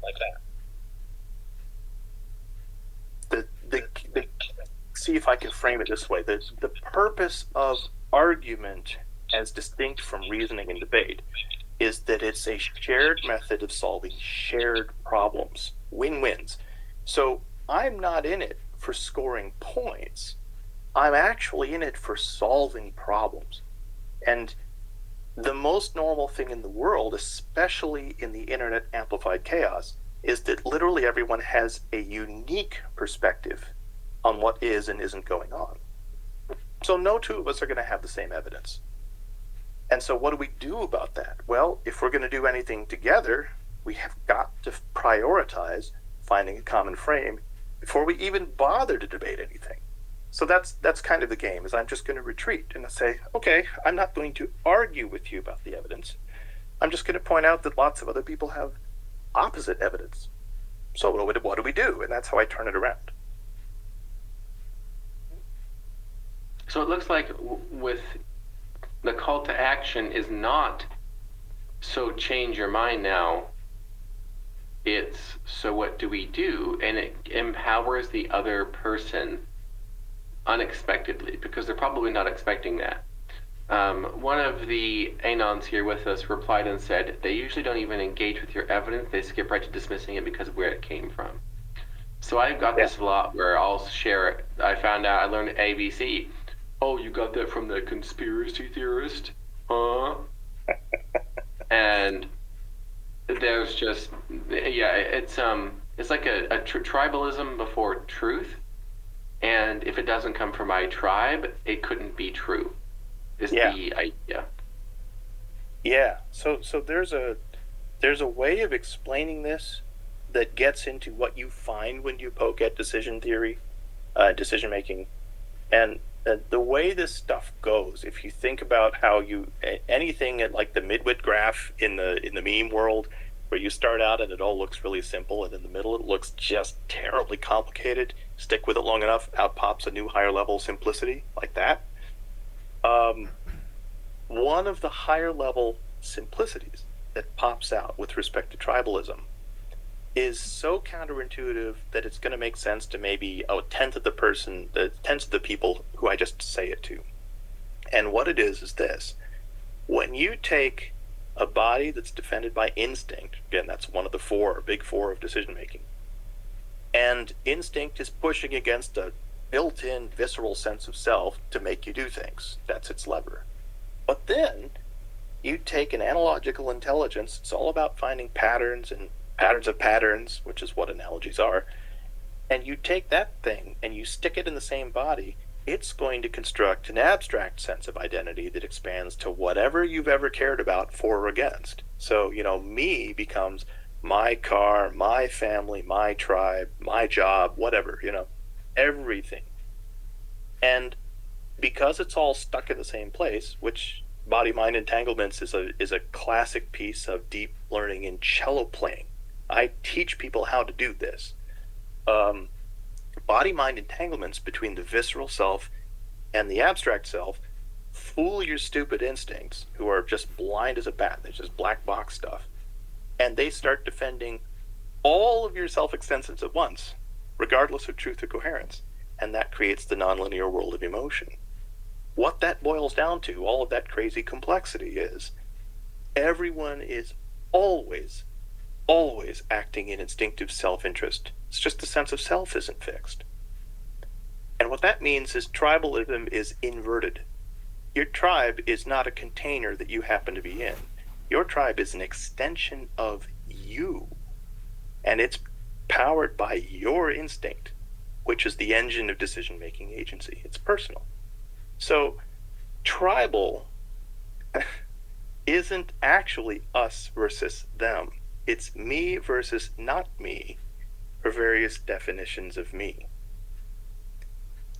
See if I can frame it this way. The purpose of argument, as distinct from reasoning and debate, is that it's a shared method of solving shared problems, win-wins. So I'm not in it for scoring points. I'm actually in it for solving problems. And the most normal thing in the world, especially in the internet amplified chaos, is that literally everyone has a unique perspective on what is and isn't going on. So no two of us are going to have the same evidence. And so what do we do about that? Well, if we're going to do anything together, we have got to prioritize finding a common frame before we even bother to debate anything. So that's kind of the game, is I'm just going to retreat and say, okay, I'm not going to argue with you about the evidence. I'm just going to point out that lots of other people have opposite evidence. So what do we do? And that's how I turn it around. So it looks like with the call to action is not so change your mind now. It's so what do we do? And it empowers the other person unexpectedly, because they're probably not expecting that. One of the Anons here with us replied and said they usually don't even engage with your evidence. They skip right to dismissing it because of where it came from. So I've got this a lot where I'll share it. I found out, I learned ABC. Oh, you got that from the conspiracy theorist? Huh? And there's just, it's like a tribalism before truth. And if it doesn't come from my tribe, it couldn't be true. The idea. Yeah. So there's a way of explaining this that gets into what you find when you poke at decision theory, decision making, and the way this stuff goes. If you think about how anything at like the midwit graph in the meme world, where you start out and it all looks really simple, and in the middle it looks just terribly complicated. Stick with it long enough, out pops a new higher level simplicity like that. One of the higher level simplicities that pops out with respect to tribalism is so counterintuitive that it's going to make sense to maybe a tenth of the people who I just say it to. And what it is this: when you take a body that's defended by instinct, again, that's one of the big four of decision making, and instinct is pushing against a built-in visceral sense of self to make you do things. That's its lever. But then you take an analogical intelligence. It's all about finding patterns and patterns of patterns, which is what analogies are. And you take that thing and you stick it in the same body, it's going to construct an abstract sense of identity that expands to whatever you've ever cared about for or against. So, me becomes my car, my family, my tribe, my job, whatever, everything. And because it's all stuck in the same place, which body-mind entanglements is a classic piece of deep learning in cello playing. I teach people how to do this. Body-mind entanglements between the visceral self and the abstract self fool your stupid instincts, who are just blind as a bat. They're just black box stuff. And they start defending all of your self-extensions at once, regardless of truth or coherence. And that creates the nonlinear world of emotion. What that boils down to, all of that crazy complexity, is everyone is always acting in instinctive self-interest. It's just the sense of self isn't fixed. And what that means is tribalism is inverted. Your tribe is not a container that you happen to be in. Your tribe is an extension of you. And it's powered by your instinct, which is the engine of decision-making agency. It's personal. So tribal isn't actually us versus them. It's me versus not me for various definitions of me.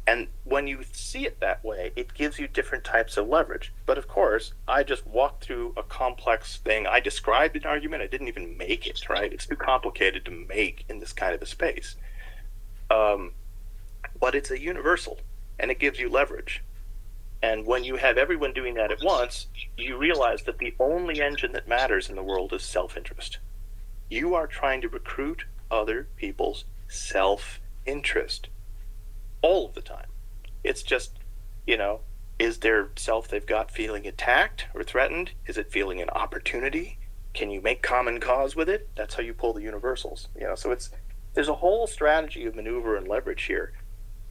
And when you see it that way, it gives you different types of leverage. But of course, I just walked through a complex thing. I described an argument. I didn't even make it, right? It's too complicated to make in this kind of a space. But it's a universal, and it gives you leverage. And when you have everyone doing that at once, you realize that the only engine that matters in the world is self-interest. You are trying to recruit other people's self-interest all of the time. It's just, is their self they've got feeling attacked or threatened? Is it feeling an opportunity? Can you make common cause with it? That's how you pull the universals. So there's a whole strategy of maneuver and leverage here.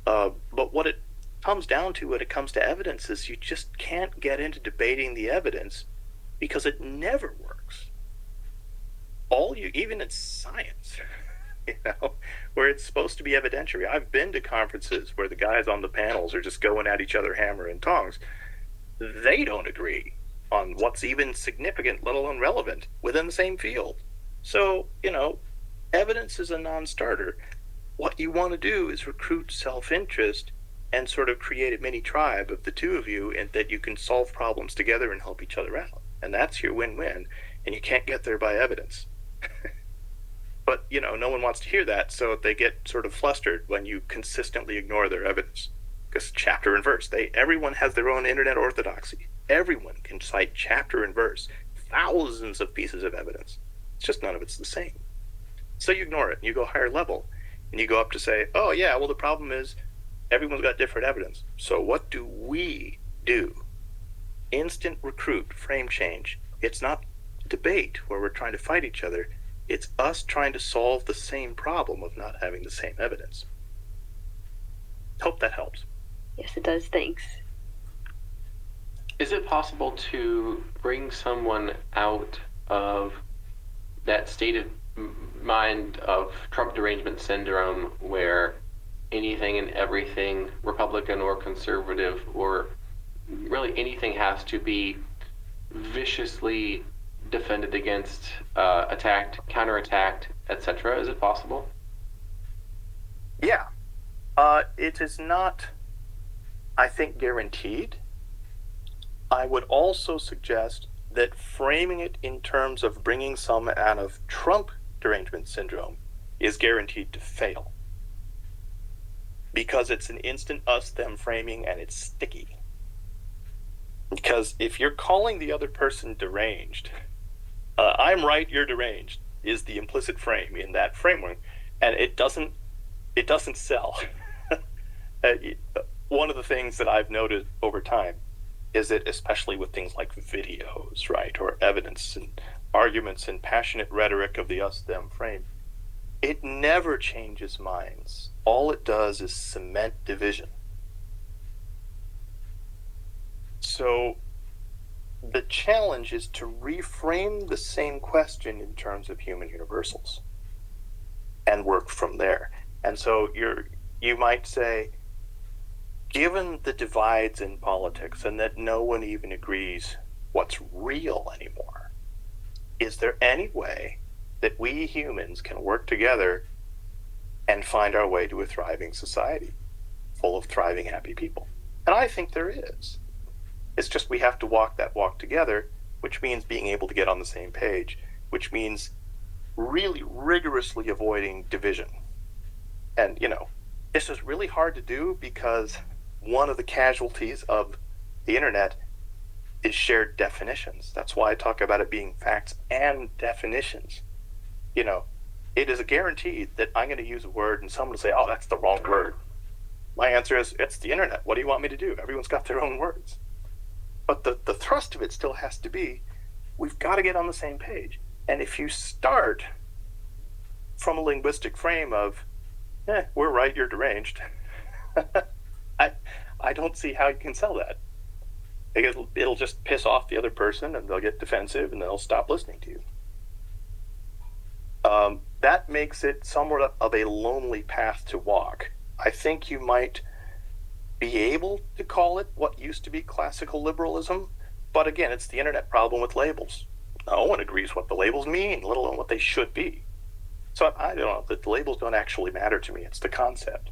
But what it comes down to when it comes to evidence is you just can't get into debating the evidence because it never works. Even in science, where it's supposed to be evidentiary. I've been to conferences where the guys on the panels are just going at each other hammer and tongs. They don't agree on what's even significant, let alone relevant, within the same field. So, evidence is a non-starter. What you want to do is recruit self-interest and sort of create a mini tribe of the two of you, and that you can solve problems together and help each other out. And that's your win-win, and you can't get there by evidence. But, no one wants to hear that, so they get sort of flustered when you consistently ignore their evidence. Because chapter and verse, everyone has their own internet orthodoxy. Everyone can cite chapter and verse, thousands of pieces of evidence. It's just none of it's the same. So you ignore it, and you go higher level, and you go up to say, oh yeah, well the problem is everyone's got different evidence. So what do we do? Instant recruit, frame change. It's not debate where we're trying to fight each other. It's us trying to solve the same problem of not having the same evidence. Hope that helps. Yes, it does. Thanks. Is it possible to bring someone out of that state of mind of Trump derangement syndrome where anything and everything, Republican or conservative, or really anything, has to be viciously defended against, attacked, counterattacked, etc.? Is it possible? Yeah. It is not, I think, guaranteed. I would also suggest that framing it in terms of bringing some out of Trump derangement syndrome is guaranteed to fail. Because it's an instant us-them framing, and it's sticky. Because if you're calling the other person deranged, I'm right, you're deranged, is the implicit frame in that framework, and it doesn't sell. One of the things that I've noted over time is that, especially with things like videos, right, or evidence and arguments and passionate rhetoric of the us-them frame, it never changes minds. All it does is cement division. So the challenge is to reframe the same question in terms of human universals and work from there. And so you might say, given the divides in politics and that no one even agrees what's real anymore, is there any way that we humans can work together and find our way to a thriving society full of thriving, happy people? And I think there is. It's just we have to walk that walk together, which means being able to get on the same page, which means really rigorously avoiding division. And, this is really hard to do because one of the casualties of the internet is shared definitions. That's why I talk about it being facts and definitions. It is a guarantee that I'm going to use a word and someone will say, oh, that's the wrong word. My answer is, it's the internet. What do you want me to do? Everyone's got their own words. But the thrust of it still has to be, we've got to get on the same page. And if you start from a linguistic frame of, we're right, you're deranged, I don't see how you can sell that. It'll just piss off the other person and they'll get defensive and they'll stop listening to you. That makes it somewhat of a lonely path to walk. I think you might be able to call it what used to be classical liberalism, but again, it's the internet problem with labels. No one agrees what the labels mean, let alone what they should be. So I don't know, the labels don't actually matter to me, it's the concept.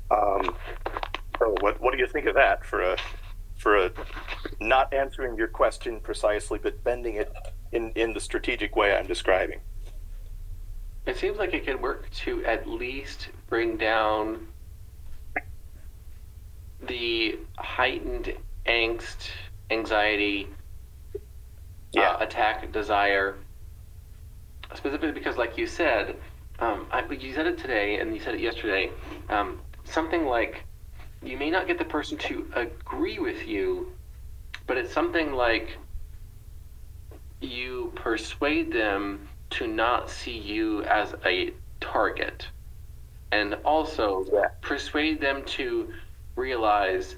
So what do you think of that for a not answering your question precisely, but bending it in the strategic way I'm describing? It seems like it could work to at least bring down the heightened angst, anxiety, attack desire, specifically because, like you said, you said it today and you said it yesterday, something like, you may not get the person to agree with you, but it's something like you persuade them to not see you as a target, and also persuade them to realize,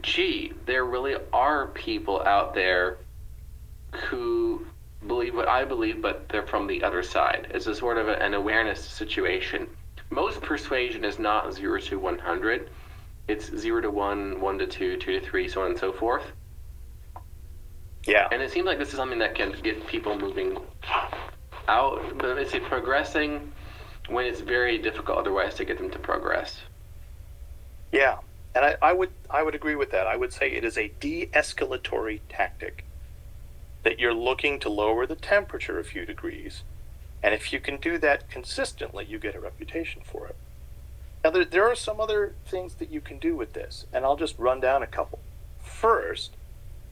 gee, there really are people out there who believe what I believe, but they're from the other side. It's a sort of an awareness situation. Most persuasion is not 0 to 100. It's 0 to 1, 1 to 2, 2 to 3, so on and so forth. Yeah. And it seems like this is something that can get people moving out, but it's progressing when it's very difficult otherwise to get them to progress. Yeah, and I would agree with that. I would say it is a de-escalatory tactic, that you're looking to lower the temperature a few degrees, and if you can do that consistently, you get a reputation for it. Now, there are some other things that you can do with this, and I'll just run down a couple. First,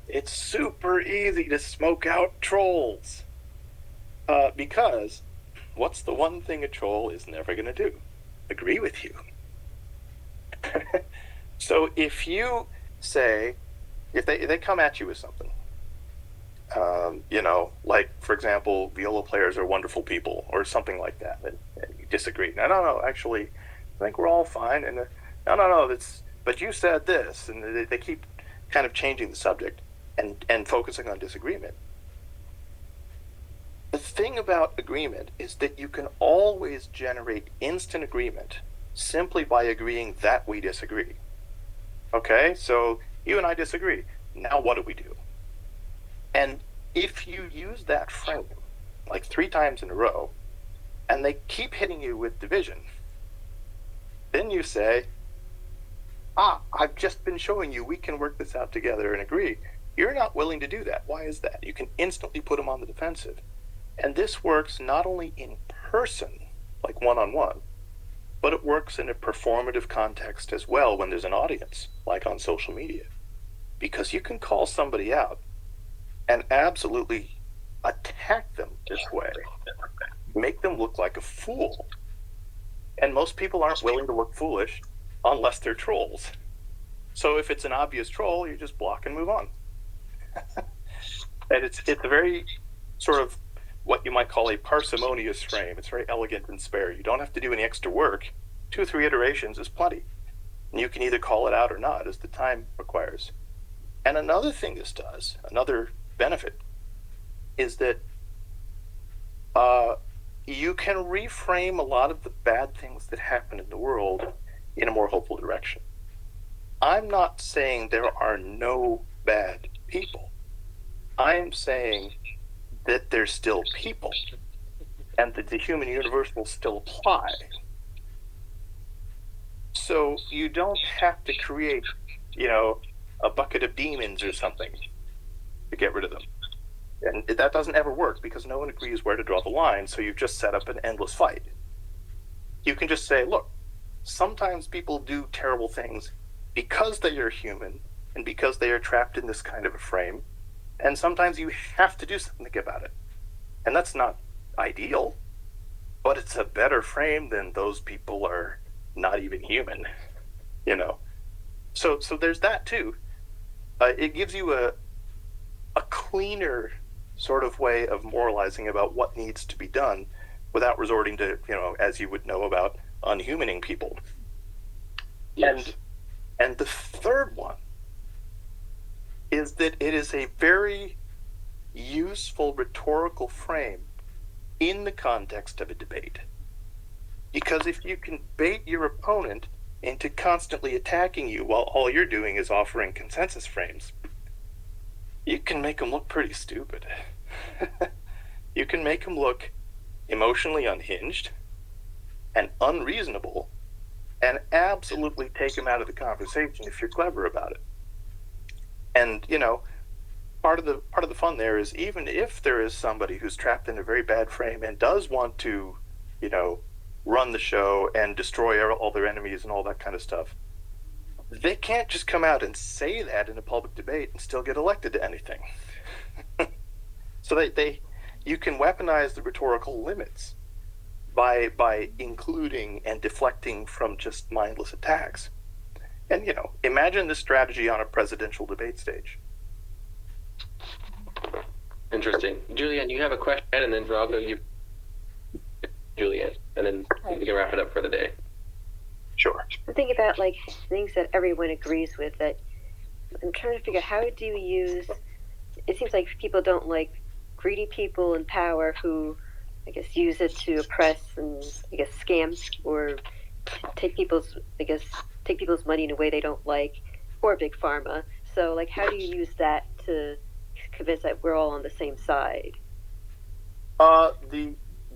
it's super easy to smoke out trolls. Because what's the one thing a troll is never going to do? Agree with you. So if you say, if they come at you with something, like, for example, viola players are wonderful people or something like that, and you disagree. No, actually, I think we're all fine. And no, but you said this, and they keep kind of changing the subject and focusing on disagreement. The thing about agreement is that you can always generate instant agreement simply by agreeing that we disagree. Okay, so you and I disagree. Now what do we do? And if you use that frame like 3 times in a row, and they keep hitting you with division, then you say, I've just been showing you we can work this out together and agree. You're not willing to do that. Why is that? You can instantly put them on the defensive. And this works not only in person, like one-on-one, but it works in a performative context as well when there's an audience, like on social media. Because you can call somebody out and absolutely attack them this way, make them look like a fool. And most people aren't willing to look foolish unless they're trolls. So if it's an obvious troll, you just block and move on. And it's a very sort of what you might call a parsimonious frame. It's very elegant and spare. You don't have to do any extra work. 2 or 3 iterations is plenty. And you can either call it out or not as the time requires. And another thing this does, another benefit, is that you can reframe a lot of the bad things that happen in the world in a more hopeful direction. I'm not saying there are no bad people. I'm saying that there's still people, and that the human universe will still apply. So you don't have to create, a bucket of demons or something to get rid of them. And that doesn't ever work because no one agrees where to draw the line, so you've just set up an endless fight. You can just say, look, sometimes people do terrible things because they are human and because they are trapped in this kind of a frame, and sometimes you have to do something about it. And that's not ideal, but it's a better frame than those people are not even human, So there's that too. It gives you a cleaner sort of way of moralizing about what needs to be done without resorting to, as you would know about unhumaning people. Yes. And the third one is that it is a very useful rhetorical frame in the context of a debate. Because if you can bait your opponent into constantly attacking you while all you're doing is offering consensus frames, you can make them look pretty stupid. You can make them look emotionally unhinged and unreasonable and absolutely take them out of the conversation if you're clever about it. And, part of the fun there is even if there is somebody who's trapped in a very bad frame and does want to, run the show and destroy all their enemies and all that kind of stuff, they can't just come out and say that in a public debate and still get elected to anything. So you can weaponize the rhetorical limits by including and deflecting from just mindless attacks. And, imagine this strategy on a presidential debate stage. Interesting. Julianne, you have a question, and then Drago, you. Julianne, and then we can wrap it up for the day. Sure. I'm thinking about like things that everyone agrees with. That I'm trying to figure out how do you use. It seems like people don't like greedy people in power who, I guess, use it to oppress and I guess scam or take people's money in a way they don't like, or big pharma. So like, how do you use that to convince that we're all on the same side?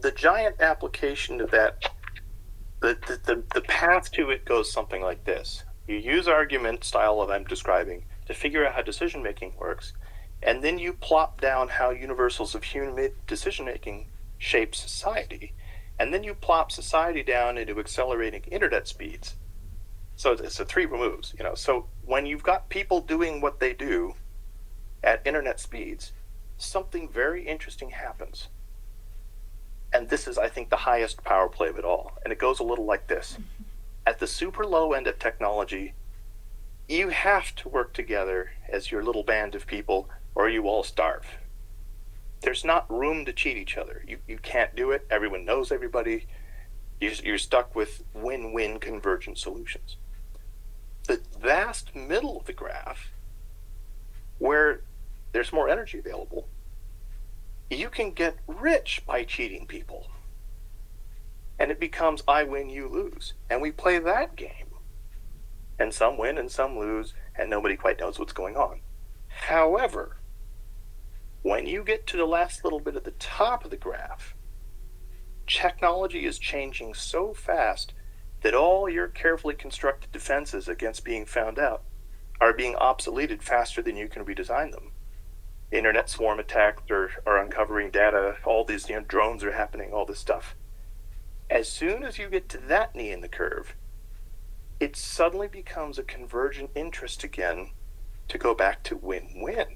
The giant application of that, the path to it goes something like this. You use argument style that I'm describing to figure out how decision making works, and then you plop down how universals of human decision making shape society, and then you plop society down into accelerating internet speeds. So it's a three moves, So when you've got people doing what they do at internet speeds, something very interesting happens. And this is, I think, the highest power play of it all. And it goes a little like this. At the super low end of technology, you have to work together as your little band of people, or you all starve. There's not room to cheat each other. You can't do it. Everyone knows everybody. You're stuck with win-win convergent solutions. The vast middle of the graph, where there's more energy available, you can get rich by cheating people. And it becomes I win, you lose. And we play that game. And some win and some lose, and nobody quite knows what's going on. However, when you get to the last little bit at the top of the graph, technology is changing so fast that all your carefully constructed defenses against being found out are being obsoleted faster than you can redesign them. Internet swarm attacks are uncovering data, all these drones are happening, all this stuff. As soon as you get to that knee in the curve, it suddenly becomes a convergent interest again to go back to win-win.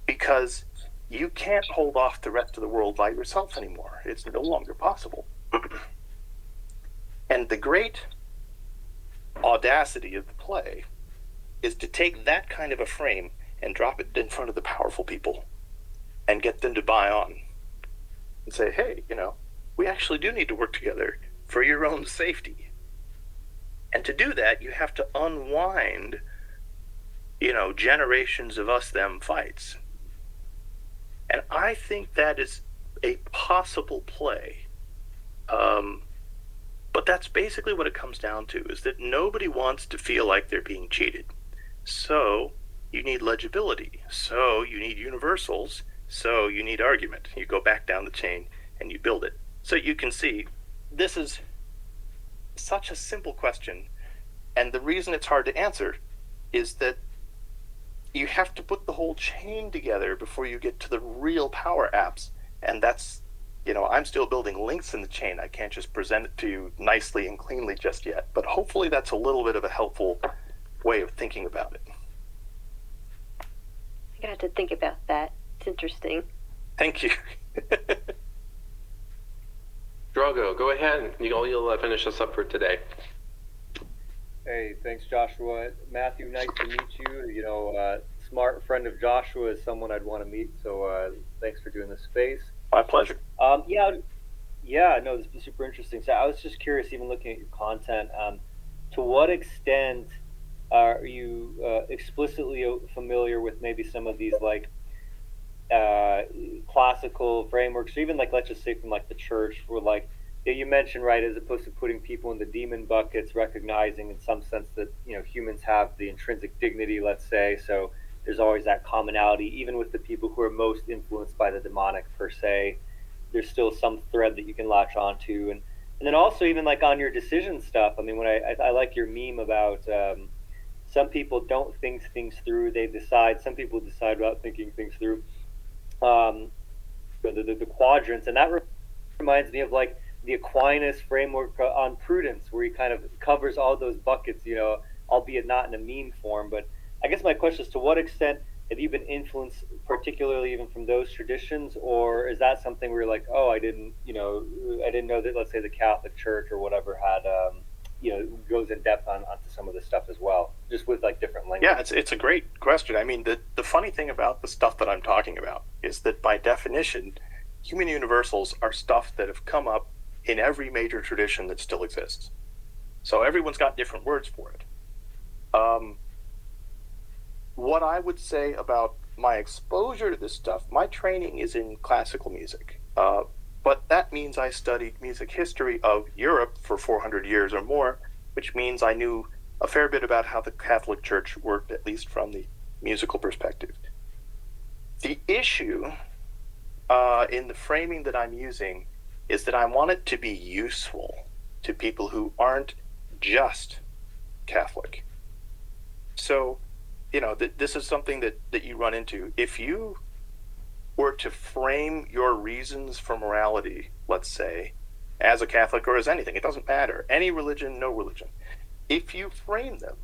Because you can't hold off the rest of the world by yourself anymore. It's no longer possible. And the great audacity of the play is to take that kind of a frame and drop it in front of the powerful people and get them to buy on and say, hey, we actually do need to work together for your own safety. And to do that, you have to unwind, generations of us-them fights. And I think that is a possible play. But that's basically what it comes down to, is that nobody wants to feel like they're being cheated. So you need legibility. So you need universals. So you need argument. You go back down the chain and you build it. So you can see this is such a simple question. And the reason it's hard to answer is that you have to put the whole chain together before you get to the real power apps. And that's, I'm still building links in the chain. I can't just present it to you nicely and cleanly just yet. But hopefully that's a little bit of a helpful way of thinking about it. I got to think about that. It's interesting. Thank you. Drogo, go ahead. You'll finish us up for today. Hey, thanks, Joshua. Matthew, nice to meet you. Smart friend of Joshua is someone I'd want to meet. So thanks for doing this space. My pleasure. No, this is super interesting. So I was just curious, even looking at your content, to what extent are you explicitly familiar with maybe some of these like classical frameworks, or even like, let's just say from like the church, where like you mentioned, right, as opposed to putting people in the demon buckets, recognizing in some sense that humans have the intrinsic dignity, let's say, so there's always that commonality, even with the people who are most influenced by the demonic per se. There's still some thread that you can latch onto, and then also even like on your decision stuff. I mean, when I like your meme about some people don't think things through; they decide. Some people decide without thinking things through. The quadrants, and that reminds me of like the Aquinas framework on prudence, where he kind of covers all those buckets, albeit not in a meme form. But I guess my question is, to what extent have you been influenced, particularly even from those traditions, or is that something where you're like, oh, I didn't know that, let's say, the Catholic Church or whatever had, goes in depth onto some of this stuff as well, just with like different language? Yeah, it's a great question. I mean, the funny thing about the stuff that I'm talking about is that by definition, human universals are stuff that have come up in every major tradition that still exists. So everyone's got different words for it. What I would say about my exposure to this stuff, my training is in classical music. But that means I studied music history of Europe for 400 years or more, which means I knew a fair bit about how the Catholic Church worked, at least from the musical perspective. The issue in the framing that I'm using is that I want it to be useful to people who aren't just Catholic. So, this is something that you run into. If you were to frame your reasons for morality, let's say, as a Catholic or as anything, it doesn't matter, any religion, no religion, if you frame them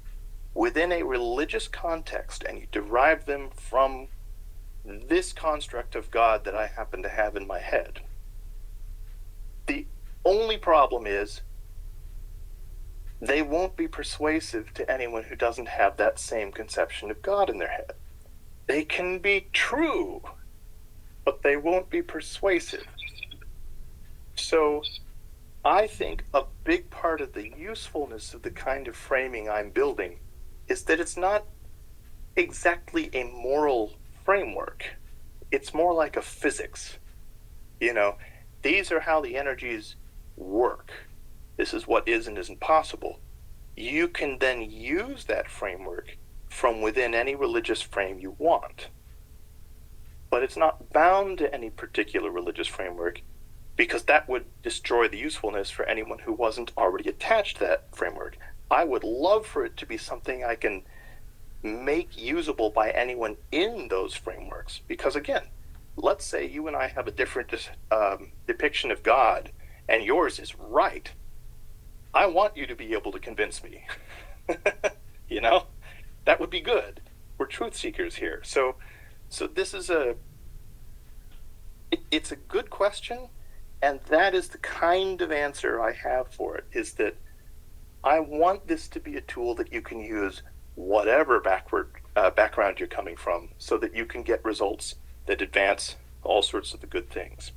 within a religious context and you derive them from this construct of God that I happen to have in my head, the only problem is they won't be persuasive to anyone who doesn't have that same conception of God in their head. They can be true, but they won't be persuasive. So I think a big part of the usefulness of the kind of framing I'm building is that it's not exactly a moral framework. It's more like a physics. These are how the energies work. This is what is and isn't possible. You can then use that framework from within any religious frame you want. But it's not bound to any particular religious framework, because that would destroy the usefulness for anyone who wasn't already attached to that framework. I would love for it to be something I can make usable by anyone in those frameworks. Because again, let's say you and I have a different depiction of God, and yours is right. I want you to be able to convince me. That would be good. We're truth seekers here. So this is it's a good question, and that is the kind of answer I have for it, is that I want this to be a tool that you can use whatever background you're coming from, so that you can get results that advance all sorts of the good things.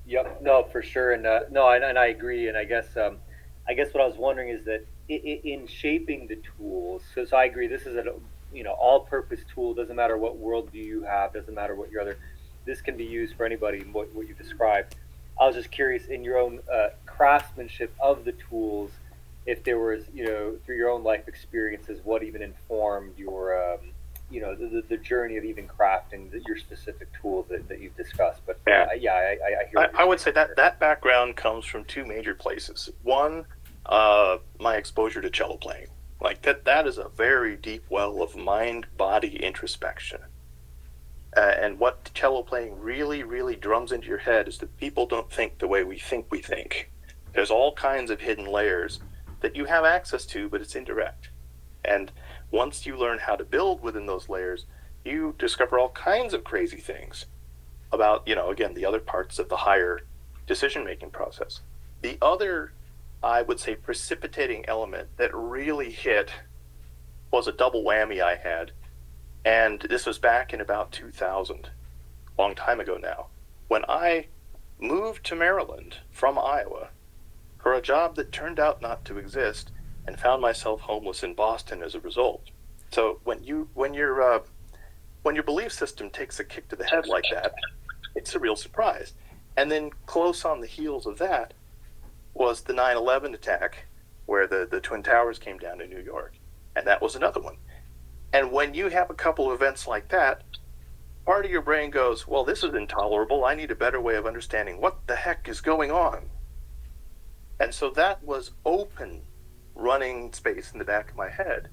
Yep, no, for sure, and I agree, and I guess what I was wondering is that in shaping the tools, so I agree, this is an all-purpose tool. Doesn't matter what worldview you have, doesn't matter what your other, this can be used for anybody. What you described, I was just curious in your own craftsmanship of the tools, if there was through your own life experiences, what even informed your the journey of even crafting your specific tools that you've discussed. But Yeah. I hear. I would say that background comes from two major places. One, my exposure to cello playing. Like that is a very deep well of mind-body introspection. And what cello playing really, really drums into your head is that people don't think the way we think. There's all kinds of hidden layers that you have access to, but it's indirect. And once you learn how to build within those layers, you discover all kinds of crazy things about, again, the other parts of the higher decision-making process. The other, I would say, precipitating element that really hit was a double whammy I had. And this was back in about 2000, a long time ago now, when I moved to Maryland from Iowa for a job that turned out not to exist, and found myself homeless in Boston as a result. So when your belief system takes a kick to the head like that, it's a real surprise. And then close on the heels of that was the 9/11 attack, where the Twin Towers came down in New York, and that was another one. And when you have a couple of events like that, part of your brain goes, well, this is intolerable. I need a better way of understanding what the heck is going on. And so that was open running space in the back of my head.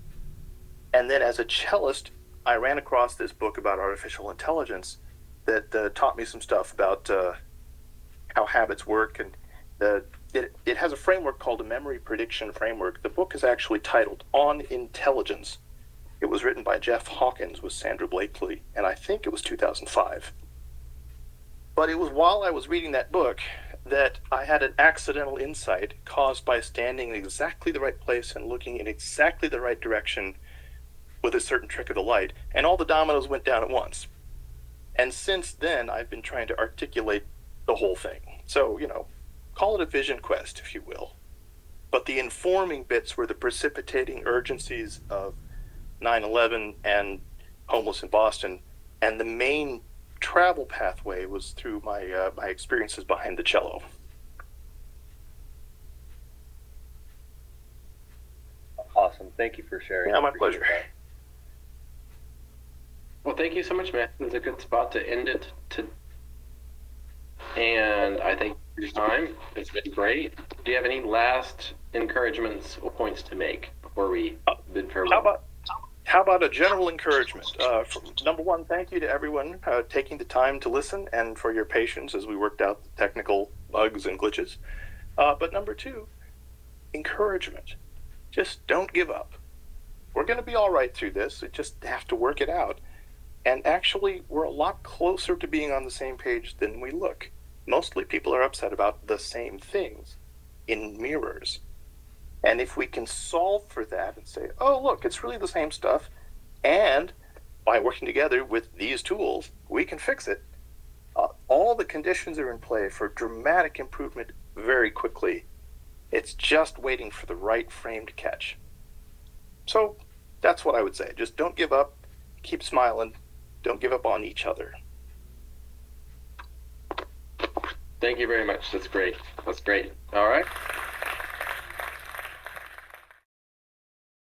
And then as a cellist, I ran across this book about artificial intelligence that taught me some stuff about how habits work. And it has a framework called a memory prediction framework. The book is actually titled On Intelligence. It was written by Jeff Hawkins with Sandra Blakely, and I think it was 2005. But it was while I was reading that book that I had an accidental insight caused by standing in exactly the right place and looking in exactly the right direction with a certain trick of the light, and all the dominoes went down at once. And since then, I've been trying to articulate the whole thing. So, call it a vision quest, if you will. But the informing bits were the precipitating urgencies of 9/11 and homeless in Boston, and the main travel pathway was through my experiences behind the cello. Awesome. Thank you for sharing. Yeah, my pleasure. Well, thank you so much, man. It's a good spot to end it. And I thank you for your time. It's been great. Do you have any last encouragements or points to make before we bid farewell? How about a general encouragement? Number one, thank you to everyone taking the time to listen and for your patience as we worked out the technical bugs and glitches. But number two, encouragement. Just don't give up. We're going to be all right through this. We just have to work it out. And actually, we're a lot closer to being on the same page than we look. Mostly people are upset about the same things in mirrors. And if we can solve for that and say, oh, look, it's really the same stuff, and by working together with these tools, we can fix it, all the conditions are in play for dramatic improvement very quickly. It's just waiting for the right frame to catch. So that's what I would say. Just don't give up. Keep smiling. Don't give up on each other. Thank you very much. That's great. All right.